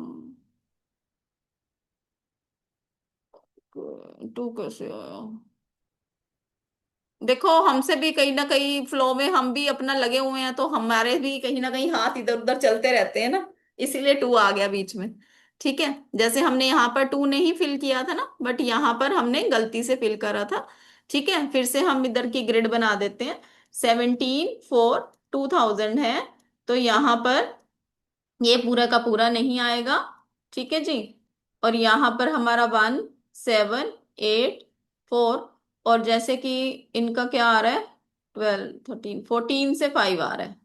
टू कैसे आया? देखो, हमसे भी कहीं ना कहीं फ्लो में हम भी अपना लगे हुए हैं, तो हमारे भी कहीं ना कहीं हाथ इधर उधर चलते रहते हैं ना, इसीलिए 2 आ गया बीच में। ठीक है, जैसे हमने यहाँ पर 2 नहीं फिल किया था ना, बट यहाँ पर हमने गलती से फिल करा था। ठीक है, फिर से हम इधर की ग्रिड बना देते हैं। 17/4/2000 है, तो यहाँ पर ये पूरा का पूरा नहीं आएगा। ठीक है जी, और यहाँ पर हमारा 17/8/4, और जैसे कि इनका क्या आ रहा है, 12 13 14 से 5 आ रहा है।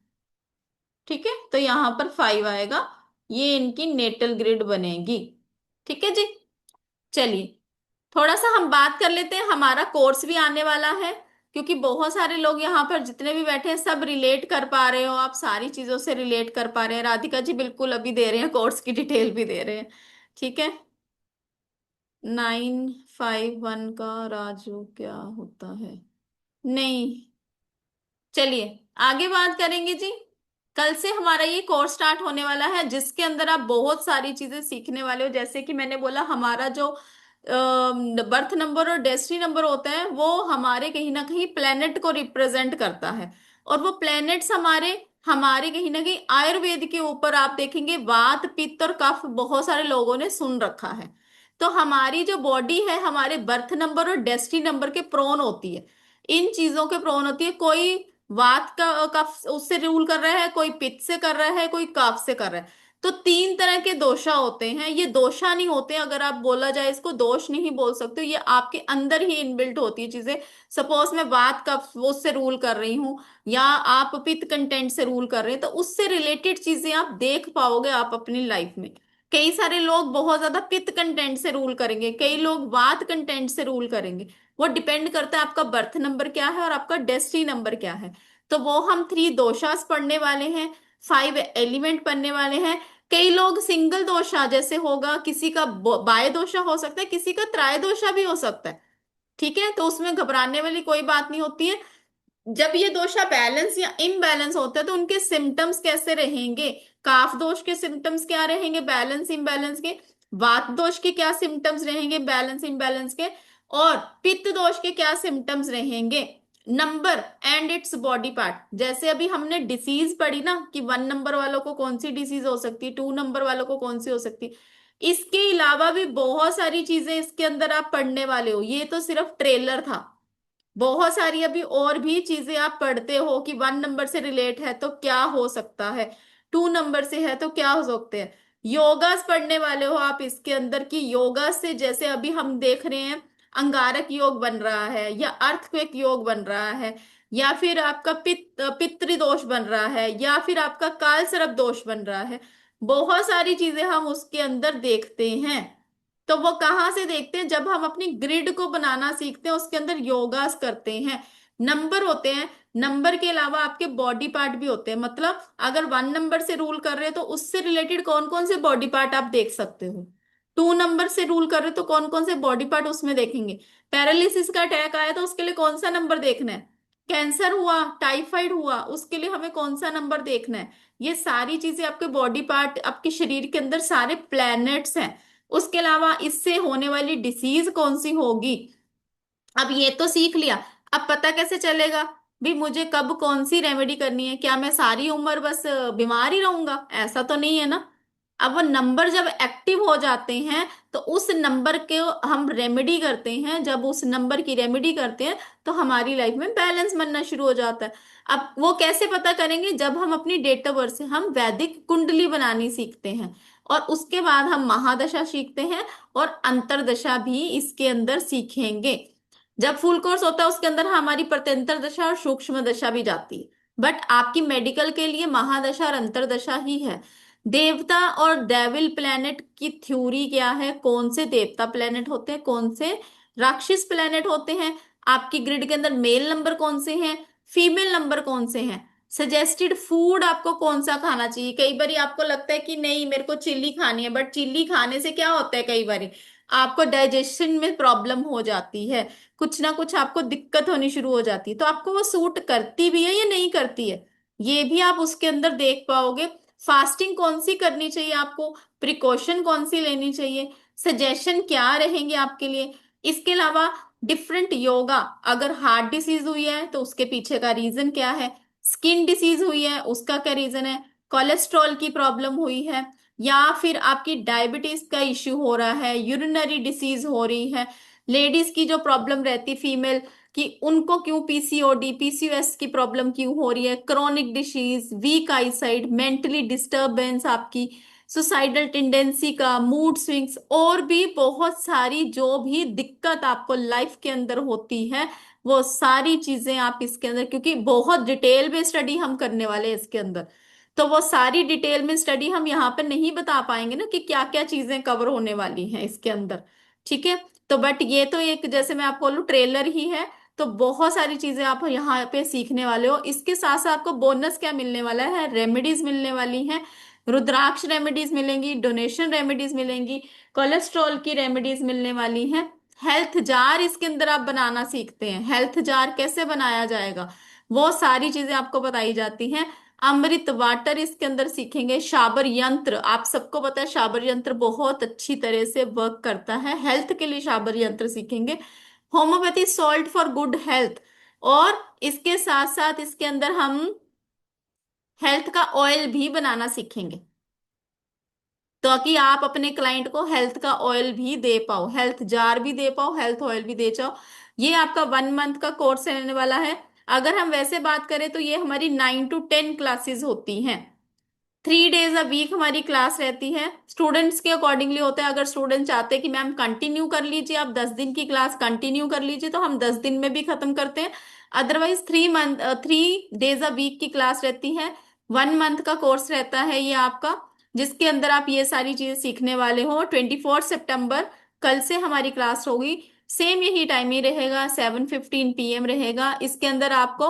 ठीक है, तो यहाँ पर 5 आएगा, ये इनकी नेटल ग्रिड बनेगी। ठीक है जी, चलिए थोड़ा सा हम बात कर लेते हैं, हमारा कोर्स भी आने वाला है, क्योंकि बहुत सारे लोग यहाँ पर जितने भी बैठे हैं सब रिलेट कर पा रहे हो, आप सारी चीजों से रिलेट कर पा रहे हैं। राधिका जी बिल्कुल अभी दे रहे हैं, कोर्स की डिटेल भी दे रहे हैं। ठीक है, 951 का राजू क्या होता है? नहीं, चलिए आगे बात करेंगे जी। कल से हमारा ये कोर्स स्टार्ट होने वाला है, जिसके अंदर आप बहुत सारी चीजें सीखने वाले हो। जैसे कि मैंने बोला, हमारा जो बर्थ नंबर और डेस्टिनी नंबर होता है, वो हमारे कहीं ना कहीं प्लेनेट को रिप्रेजेंट करता है। और वो प्लेनेट्स हमारे हमारे कहीं ना कहीं आयुर्वेद के ऊपर आप देखेंगे, वात पित्त और कफ बहुत सारे लोगों ने सुन रखा है। तो हमारी जो बॉडी है, हमारे बर्थ नंबर और डेस्टिनी नंबर के प्रोन होती है, इन चीजों के प्रोन होती है। कोई वात का कफ उससे रूल कर रहा है, कोई पित्त से कर रहा है, कोई कफ से कर रहा है। तो 3 तरह के दोषा होते हैं, ये दोषा नहीं होते, अगर आप बोला जाए इसको दोष नहीं बोल सकते, ये आपके अंदर ही इनबिल्ट होती है चीजें। सपोज मैं वात कफ उससे रूल कर रही हूँ, या आप पित्त कंटेंट से रूल कर रहे हैं, तो उससे रिलेटेड चीजें आप देख पाओगे आप अपनी लाइफ में। कई सारे लोग बहुत ज्यादा पित्त कंटेंट से रूल करेंगे, कई लोग वात कंटेंट से रूल करेंगे। वो डिपेंड करता है आपका बर्थ नंबर क्या है और आपका डेस्टिनी नंबर क्या है। तो वो हम 3 दोषास पढ़ने वाले हैं, 5 एलिमेंट पढ़ने वाले हैं। कई लोग सिंगल दोषा जैसे होगा, किसी का बाय दोषा हो सकता है, किसी का त्राय दोषा भी हो सकता है। ठीक है, तो उसमें घबराने वाली कोई बात नहीं होती है। जब ये दोषा बैलेंस या इम्बैलेंस होता है, तो उनके सिम्टम्स कैसे रहेंगे? काफ दोष के सिम्टम्स क्या रहेंगे बैलेंस इम्बैलेंस के? वात दोष के क्या सिम्टम्स रहेंगे बैलेंस इम्बैलेंस के? और पित्त दोष के क्या सिम्टम्स रहेंगे? Number and its body part, जैसे अभी हमने डिसीज पढ़ी ना, कि 1 नंबर वालों को कौन सी डिसीज हो सकती है, 2 नंबर वालों को कौन सी हो सकती है। इसके अलावा भी बहुत सारी चीजें इसके अंदर आप पढ़ने वाले हो। ये तो सिर्फ ट्रेलर था, बहुत सारी अभी और भी चीजें आप पढ़ते हो कि 1 नंबर से रिलेट है तो क्या हो सकता है, 2 नंबर से है तो क्या हो सकते हैं। योगास पढ़ने वाले हो आप इसके अंदर की योगा से, जैसे अभी हम देख रहे हैं अंगारक योग बन रहा है, या अर्थक्वेक योग बन रहा है, या फिर आपका पितृदोष बन रहा है, या फिर आपका काल सर्प दोष बन रहा है। बहुत सारी चीजें हम उसके अंदर देखते हैं। तो वो कहाँ से देखते हैं, जब हम अपनी ग्रिड को बनाना सीखते हैं, उसके अंदर योगास करते हैं। नंबर होते हैं, नंबर के अलावा आपके बॉडी पार्ट भी होते हैं। मतलब अगर 1 नंबर से रूल कर रहे हो तो उससे रिलेटेड कौन कौन से बॉडी पार्ट आप देख सकते हो। 2 नंबर से रूल कर रहे हो तो कौन कौन से बॉडी पार्ट उसमें देखेंगे। पैरालिसिस का अटैक आया तो उसके लिए कौन सा नंबर देखना है। कैंसर हुआ, टाइफाइड हुआ, उसके लिए हमें कौन सा नंबर देखना है। ये सारी चीजें आपके बॉडी पार्ट, आपके शरीर के अंदर सारे प्लैनेट्स हैं। उसके अलावा इससे होने वाली डिसीज कौन सी होगी, अब ये तो सीख लिया। अब पता कैसे चलेगा भी मुझे कब कौन सी रेमेडी करनी है। क्या मैं सारी उम्र बस बीमार ही रहूंगा, ऐसा तो नहीं है ना। अब वो नंबर जब एक्टिव हो जाते हैं तो उस नंबर के हम रेमेडी करते हैं, जब उस नंबर की रेमेडी करते हैं तो हमारी लाइफ में बैलेंस बनना शुरू हो जाता है। अब वो कैसे पता करेंगे, जब हम अपनी डेट ऑफ बर्थ से हम वैदिक कुंडली बनानी सीखते हैं, और उसके बाद हम महादशा सीखते हैं, और अंतरदशा भी इसके अंदर सीखेंगे। जब फुल कोर्स होता है उसके अंदर हमारी प्रत्यंतर दशा और सूक्ष्म दशा भी जाती है, बट आपकी मेडिकल के लिए महादशा और अंतरदशा ही है। देवता और डेविल प्लेनेट की थ्योरी क्या है, कौन से देवता प्लेनेट होते हैं, कौन से राक्षस प्लेनेट होते हैं, आपकी ग्रिड के अंदर मेल नंबर कौन से हैं, फीमेल नंबर कौन से हैं, सजेस्टेड फूड आपको कौन सा खाना चाहिए। कई बार आपको लगता है कि नहीं मेरे को चिल्ली खानी है, बट चिल्ली खाने से क्या होता है, कई बार आपको डाइजेशन में प्रॉब्लम हो जाती है, कुछ ना कुछ आपको दिक्कत होनी शुरू हो जाती है। तो आपको वो सूट करती भी है या नहीं करती है, ये भी आप उसके अंदर देख पाओगे। फास्टिंग कौन सी करनी चाहिए आपको, प्रिकॉशन कौन सी लेनी चाहिए, सजेशन क्या रहेंगे आपके लिए। इसके अलावा डिफरेंट योगा, अगर हार्ट डिसीज हुई है तो उसके पीछे का रीजन क्या है, स्किन डिसीज हुई है उसका क्या रीजन है, कोलेस्ट्रॉल की प्रॉब्लम हुई है, या फिर आपकी डायबिटीज का इश्यू हो रहा है, यूरिनरी डिसीज हो रही है, लेडीज की जो प्रॉब्लम रहती फीमेल कि उनको क्यों पीसीओडी पीसीओएस की प्रॉब्लम क्यों हो रही है, chronic disease, weak eyesight, mentally disturbance, आपकी सुसाइडल टेंडेंसी का, मूड स्विंग्स, और भी बहुत सारी जो भी दिक्कत आपको लाइफ के अंदर होती है, वो सारी चीजें आप इसके अंदर, क्योंकि बहुत डिटेल में स्टडी हम करने वाले हैं इसके अंदर, तो वो सारी डिटेल में स्टडी हम यहाँ पे नहीं बता पाएंगे ना कि क्या क्या चीजें कवर होने वाली हैं इसके अंदर। ठीक है, तो बट ये तो एक, जैसे मैं आपको बोलूं, ट्रेलर ही है। तो बहुत सारी चीजें आप यहाँ पे सीखने वाले हो। इसके साथ साथ आपको बोनस क्या मिलने वाला है, रेमेडीज मिलने वाली हैं, रुद्राक्ष रेमेडीज मिलेंगी, डोनेशन रेमेडीज मिलेंगी, कोलेस्ट्रॉल की रेमेडीज मिलने वाली हैं। हेल्थ जार इसके अंदर आप बनाना सीखते हैं, हेल्थ जार कैसे बनाया जाएगा वो सारी चीजें आपको बताई जाती हैं। अमृत वाटर इसके अंदर सीखेंगे। शाबर यंत्र, आप सबको पता है शाबर यंत्र बहुत अच्छी तरह से वर्क करता है, हेल्थ के लिए शाबर यंत्र सीखेंगे। Homeopathy salt for good health, और इसके साथ साथ इसके अंदर हम हेल्थ का ऑयल भी बनाना सीखेंगे, ताकि आप अपने क्लाइंट को हेल्थ का ऑयल भी दे पाओ, हेल्थ जार भी दे पाओ, हेल्थ ऑयल भी दे जाओ। ये आपका 1 मंथ का कोर्स रहने वाला है। अगर हम वैसे बात करें तो ये हमारी 9 to 10 क्लासेस होती हैं, 3 days a week हमारी क्लास रहती है। स्टूडेंट्स के अकॉर्डिंगली होता है, अगर स्टूडेंट चाहते हैं कि मैम कंटिन्यू कर लीजिए, आप 10 दिन की क्लास कंटिन्यू कर लीजिए, तो हम 10 दिन में भी खत्म करते हैं। अदरवाइज 3 days a week की क्लास रहती है, 1 मंथ का कोर्स रहता है ये आपका, जिसके अंदर आप ये सारी चीजें सीखने वाले हो। 24 सितंबर कल से हमारी क्लास होगी, सेम यही टाइम ही रहेगा, 7:15 PM रहेगा। इसके अंदर आपको,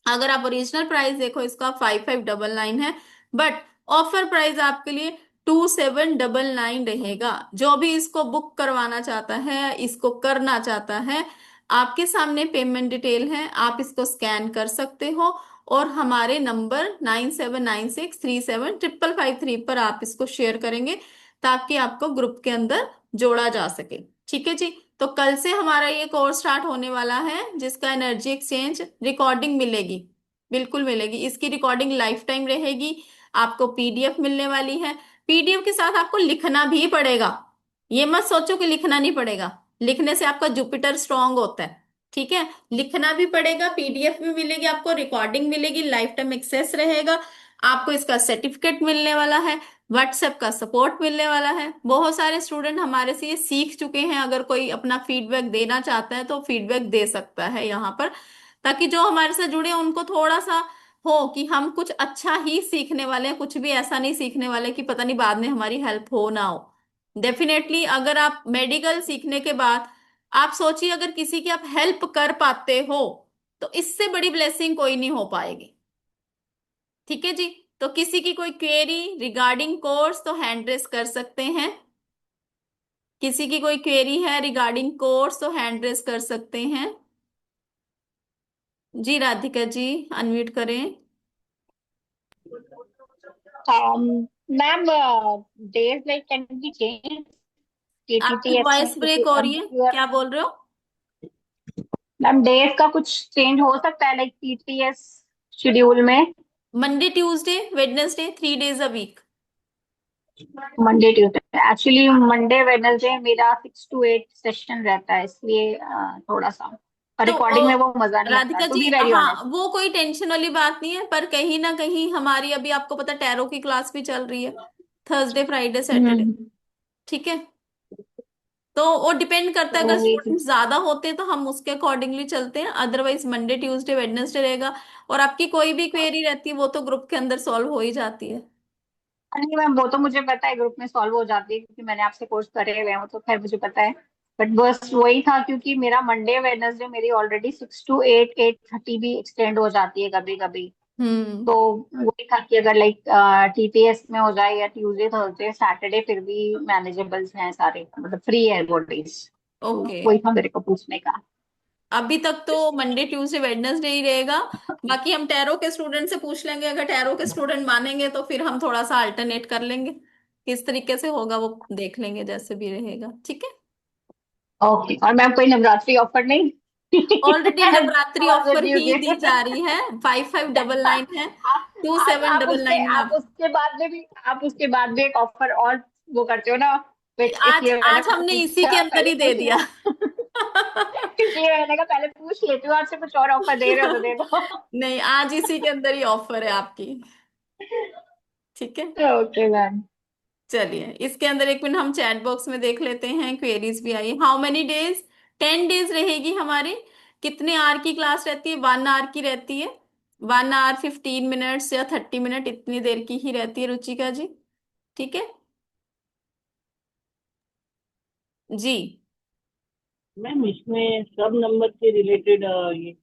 अगर आप ओरिजिनल प्राइस देखो इसका 5599 है, बट ऑफर प्राइस आपके लिए 2799 रहेगा। जो भी इसको बुक करवाना चाहता है, इसको करना चाहता है, आपके सामने पेमेंट डिटेल है, आप इसको स्कैन कर सकते हो, और हमारे नंबर 9796375553 पर आप इसको शेयर करेंगे, ताकि आपको ग्रुप के अंदर जोड़ा जा सके। ठीक है जी, तो कल से हमारा ये कोर्स स्टार्ट होने वाला है, जिसका एनर्जी एक्सचेंज रिकॉर्डिंग मिलेगी, बिल्कुल मिलेगी, इसकी रिकॉर्डिंग लाइफ टाइम रहेगी, आपको पीडीएफ मिलने वाली है। पीडीएफ के साथ आपको लिखना भी पड़ेगा। ये मत सोचो कि लिखना नहीं पड़ेगा, लिखने से आपका जुपिटर स्ट्रांग होता है। ठीक है, लिखना भी पड़ेगा, पीडीएफ भी मिलेगी आपको, रिकॉर्डिंग मिलेगी, लाइफ टाइम एक्सेस रहेगा, आपको इसका सर्टिफिकेट मिलने वाला है, व्हाट्सएप का सपोर्ट मिलने वाला है। बहुत सारे स्टूडेंट हमारे से ये सीख चुके हैं, अगर कोई अपना फीडबैक देना चाहता है तो फीडबैक दे सकता है यहाँ पर, ताकि जो हमारे साथ जुड़े हैं उनको थोड़ा सा हो कि हम कुछ अच्छा ही सीखने वाले हैं, कुछ भी ऐसा नहीं सीखने वाले कि पता नहीं बाद में हमारी हेल्प हो ना हो। डेफिनेटली अगर आप मेडिकल सीखने के बाद आप सोचिए, अगर किसी की आप हेल्प कर पाते हो तो इससे बड़ी ब्लेसिंग कोई नहीं हो पाएगी। ठीक है जी, तो किसी की कोई क्वेरी रिगार्डिंग कोर्स तो हैंड रेस कर सकते हैं। किसी की कोई क्वेरी है रिगार्डिंग कोर्स तो हैंड रेस कर सकते हैं। जी राधिका जी, अनम्यूट करें। Ma'am days like can be change आपकी टीटीटीएस में, वॉइस क्योंकि ब्रेक हो अब रही है, क्या बोल रहे हो? मैम डेज का कुछ चेंज हो सकता है लाइक टीटीएस शेड्यूल में? Monday Tuesday Wednesday 3 days a week। Monday Tuesday, actually Monday Wednesday मेरा 6 to 8 सेशन रहता है, इसलिए थोड़ा सा तो रिकॉर्डिंग में वो मजा नहीं आता, Radhika too ji, be very हाँ ऑनेस्ट। वो कोई टेंशन वाली बात नहीं है, पर कहीं ना कहीं हमारी अभी आपको पता टैरो की क्लास भी चल रही है, थर्सडे फ्राइडे सैटरडे। ठीक है, तो वो डिपेंड करता है, अगर स्टूडेंट ज्यादा होते हैं तो हम उसके अकॉर्डिंगली चलते हैं, अदरवाइज मंडे ट्यूसडे वेडनेसडे रहेगा। और आपकी कोई भी क्वेरी रहती है वो तो ग्रुप के अंदर सॉल्व हो ही जाती है। नहीं मैम, वो तो मुझे पता है ग्रुप में सॉल्व हो जाती है, क्योंकि मैंने आपसे कोर्स करे हुए हैं, वो तो खैर मुझे पता है। बट बस वही था, क्योंकि मेरा मंडे वेडनेसडे मेरी ऑलरेडी 6 to 8, 8:30 भी एक्सटेंड हो जाती है कभी कभी। हम्म। तो वही था कि अगर लाइक टीटीएस में हो जाए, या ट्यूसडे थर्सडे सैटरडे, फिर भी मैनेजेबल्स हैं सारे, मतलब फ्री है वो डेज। तो ओके, वही था मेरे को पूछने का। अभी तक तो मंडे ट्यूसडे वेडनेसडे ही रहेगा। बाकी हम टैरो के स्टूडेंट से पूछ लेंगे, अगर टैरो के स्टूडेंट मानेंगे तो फिर हम थोड़ा सा अल्टरनेट कर लेंगे, किस तरीके से होगा वो देख लेंगे, जैसे भी रहेगा। ठीक है, ओके, और मैम कोई नवरात्रि ऑफर नहीं? ऑलरेडी नवरात्रि ऑफर ही दी आप जा रही है, 5599 है, टू सेवन आप डबल उसके नाइन में आप उसके बाद में भी आप उसके बाद भी एक ऑफर और वो करते हो ना, आज इसलिए मैंने आज हमने इसी के पूछा, अंदर पहले ही दे पूछ दिया। लूं। इसलिए मैंने कहा पहले पूछ लेती हूँ आपसे, कुछ और ऑफर दे रहे हो तो दे दो। नहीं, आज इसी के अंदर ही ऑफर है आपकी। ठीक है, ओके मैम। चलिए इसके अंदर एक मिनट हम चैट बॉक्स में देख लेते हैं, क्वेरीज भी आई। How many days? 10 days रहेगी हमारी। कितने आवर की क्लास रहती है? 1 hour की रहती है, 1 hour 15 minutes या 30 minute, इतनी देर की ही रहती है रुचिका जी। ठीक है जी। मैम इसमें सब नंबर से रिलेटेड ये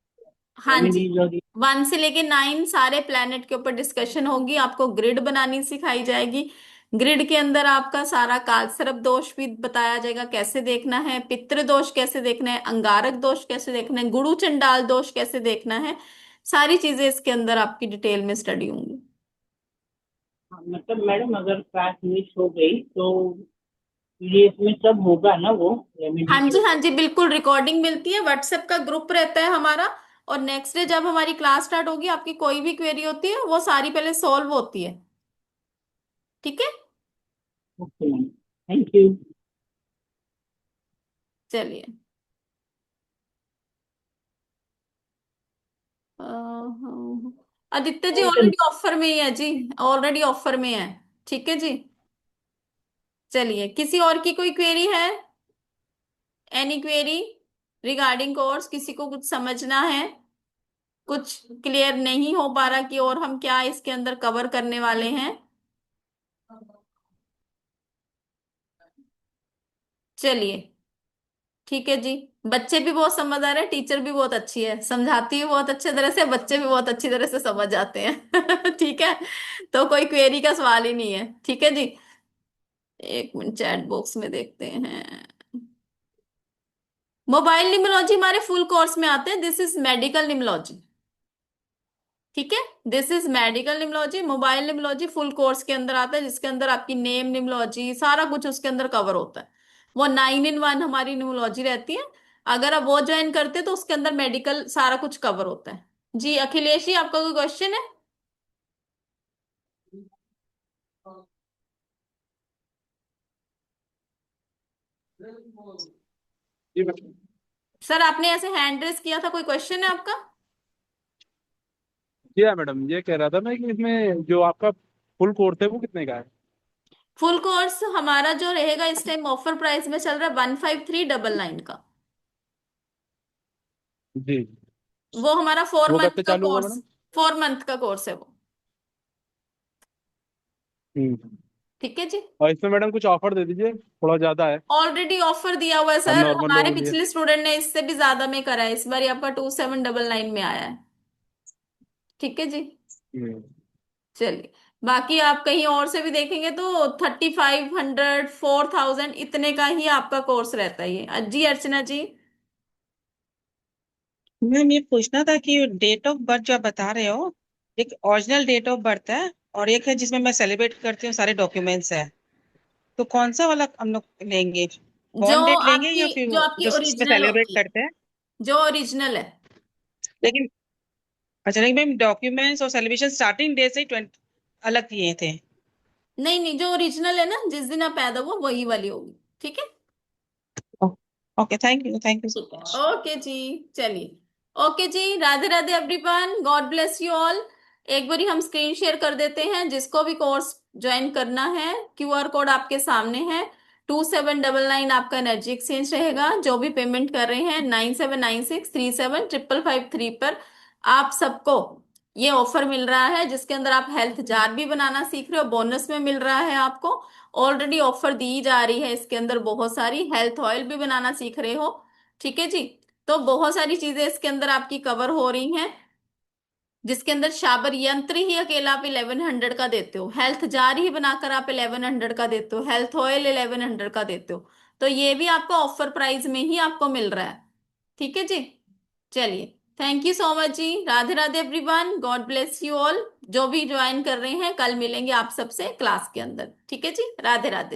हाँ जी, रेमेडीज और 1 से लेके 9 सारे प्लेनेट के ऊपर डिस्कशन होगी, आपको ग्रिड बनानी सिखाई जाएगी। ग्रिड के अंदर आपका सारा कालसर्प दोष भी बताया जाएगा, कैसे देखना है, पितृ दोष कैसे देखना है, अंगारक दोष कैसे देखना है, गुरु चंडाल दोष कैसे देखना है, सारी चीजें इसके अंदर आपकी डिटेल में स्टडी होंगी। मतलब मैडम अगर क्लास मिस हो गई तो ये इसमें सब होगा ना वो रेमेडी हाँ जो जी, हाँ जी, बिल्कुल रिकॉर्डिंग मिलती है, व्हाट्सएप का ग्रुप रहता है हमारा, और नेक्स्ट डे जब हमारी क्लास स्टार्ट होगी आपकी कोई भी क्वेरी होती है वो सारी पहले सॉल्व होती है। ठीक है, ओके मैम, थैंक यू। चलिए। हाँ, आदित्य जी ऑलरेडी ऑफर में ही है जी, ऑलरेडी ऑफर में है। ठीक है जी, चलिए किसी और की कोई क्वेरी है? Any query regarding course? किसी को कुछ समझना है, कुछ क्लियर नहीं हो पा रहा कि और हम क्या इसके अंदर कवर करने वाले हैं? चलिए ठीक है जी, बच्चे भी बहुत समझदार है, टीचर भी बहुत अच्छी है, समझाती है बहुत अच्छे तरह से, बच्चे भी बहुत अच्छी तरह से समझ जाते हैं। ठीक है, तो कोई क्वेरी का सवाल ही नहीं है। ठीक है जी, एक मिनट चैट बॉक्स में देखते हैं। मोबाइल निमोलॉजी हमारे फुल कोर्स में आते हैं, दिस इज मेडिकल निमोलॉजी। ठीक है, दिस इज मेडिकल निमोलॉजी, मोबाइल निमोलॉजी फुल कोर्स के अंदर आता है, जिसके अंदर आपकी नेम निमोलॉजी सारा कुछ उसके अंदर कवर होता है। वो 9 in 1 हमारी निमोलॉजी रहती है, अगर आप वो ज्वाइन करते तो उसके अंदर मेडिकल सारा कुछ कवर होता है। जी अखिलेश जी, आपका कोई क्वेश्चन है? जी मैम। सर आपने ऐसे हैंड रेस किया था, कोई क्वेश्चन है आपका? जी हाँ मैडम, ये कह रहा था मैं कि इसमें जो आपका फुल कोर्स है वो कितने का है? फुल कोर्स हमारा जो रहेगा इस टाइम ऑफर प्राइस में चल रहा है 15399 का। जी। वो हमारा 4 वो कब मंथ से का चालू होगा कोर्स, मैडम? 4 मंथ का कोर्स है वो। हम्म। ठीक है जी। और इसमें मैडम कुछ ऑफर दे दीजिए, थोड़ा ज्यादा है। ऑलरेडी ऑफर दिया हुआ है हम सर, नॉर्मल हमारे लोगों के लिए। पिछले स्टूडेंट ने इससे भी ज्यादा में करा है, इस बार आपका 2799 में आया है। ठीक है जी। हम्म। चलिए, बाकी आप कहीं और से भी देखेंगे तो 3500 4000 इतने का ही आपका कोर्स रहता है ये। जी अर्चना जी। मैम ये पूछना था कि डेट ऑफ बर्थ जो आप बता रहे हो, एक ओरिजिनल डेट ऑफ बर्थ है और एक है जिसमें मैं सेलिब्रेट करती हूँ, सारे डॉक्यूमेंट्स है, तो कौन सा वाला हम लोग लेंगे? जो बॉर्न डेट लेंगे या आपकी फिर जो वो आपकी जो इसमें ओरिजिनल सेलिब्रेट होगी, करते हैं? जो ओरिजिनल है। लेकिन अच्छा, लेकिन मैम डॉक्यूमेंट्स और सेलिब्रेशन स्टार्टिंग डे से ही 20 अलग किए थे। नहीं नहीं, जो ओरिजिनल है ना, जिस दिन आप पैदा हुआ वही वाली होगी। ठीक है। Okay, thank you so much. Okay जी। चलिए, ओके जी, Radhe Radhe everyone, God bless you all. एक बारी हम स्क्रीन शेयर कर देते हैं, जिसको भी कोर्स ज्वाइन करना है QR कोड आपके सामने है। 2799 आपका एनर्जी एक्सचेंज रहेगा। जो भी पेमेंट कर रहे हैं 9796375553 पर आप सबको ये ऑफर मिल रहा है, जिसके अंदर आप हेल्थ जार भी बनाना सीख रहे हो, बोनस में मिल रहा है आपको। ऑलरेडी ऑफर दी जा रही है इसके अंदर, बहुत सारी हेल्थ ऑयल भी बनाना सीख रहे हो। ठीक है जी। तो बहुत सारी चीजें इसके अंदर आपकी कवर हो रही हैं, जिसके अंदर शाबर यंत्र ही अकेला आप 1100 का देते हो, हेल्थ जार ही बनाकर आप 1100 का देते हो, हेल्थ ऑयल 1100 का देते हो। तो ये भी आपका ऑफर प्राइस में ही आपको मिल रहा है। ठीक है जी। चलिए, थैंक यू सो मच जी। Radhe Radhe everyone, God bless you all. जो भी ज्वाइन कर रहे हैं, कल मिलेंगे आप सबसे क्लास के अंदर। ठीक है जी, राधे राधे।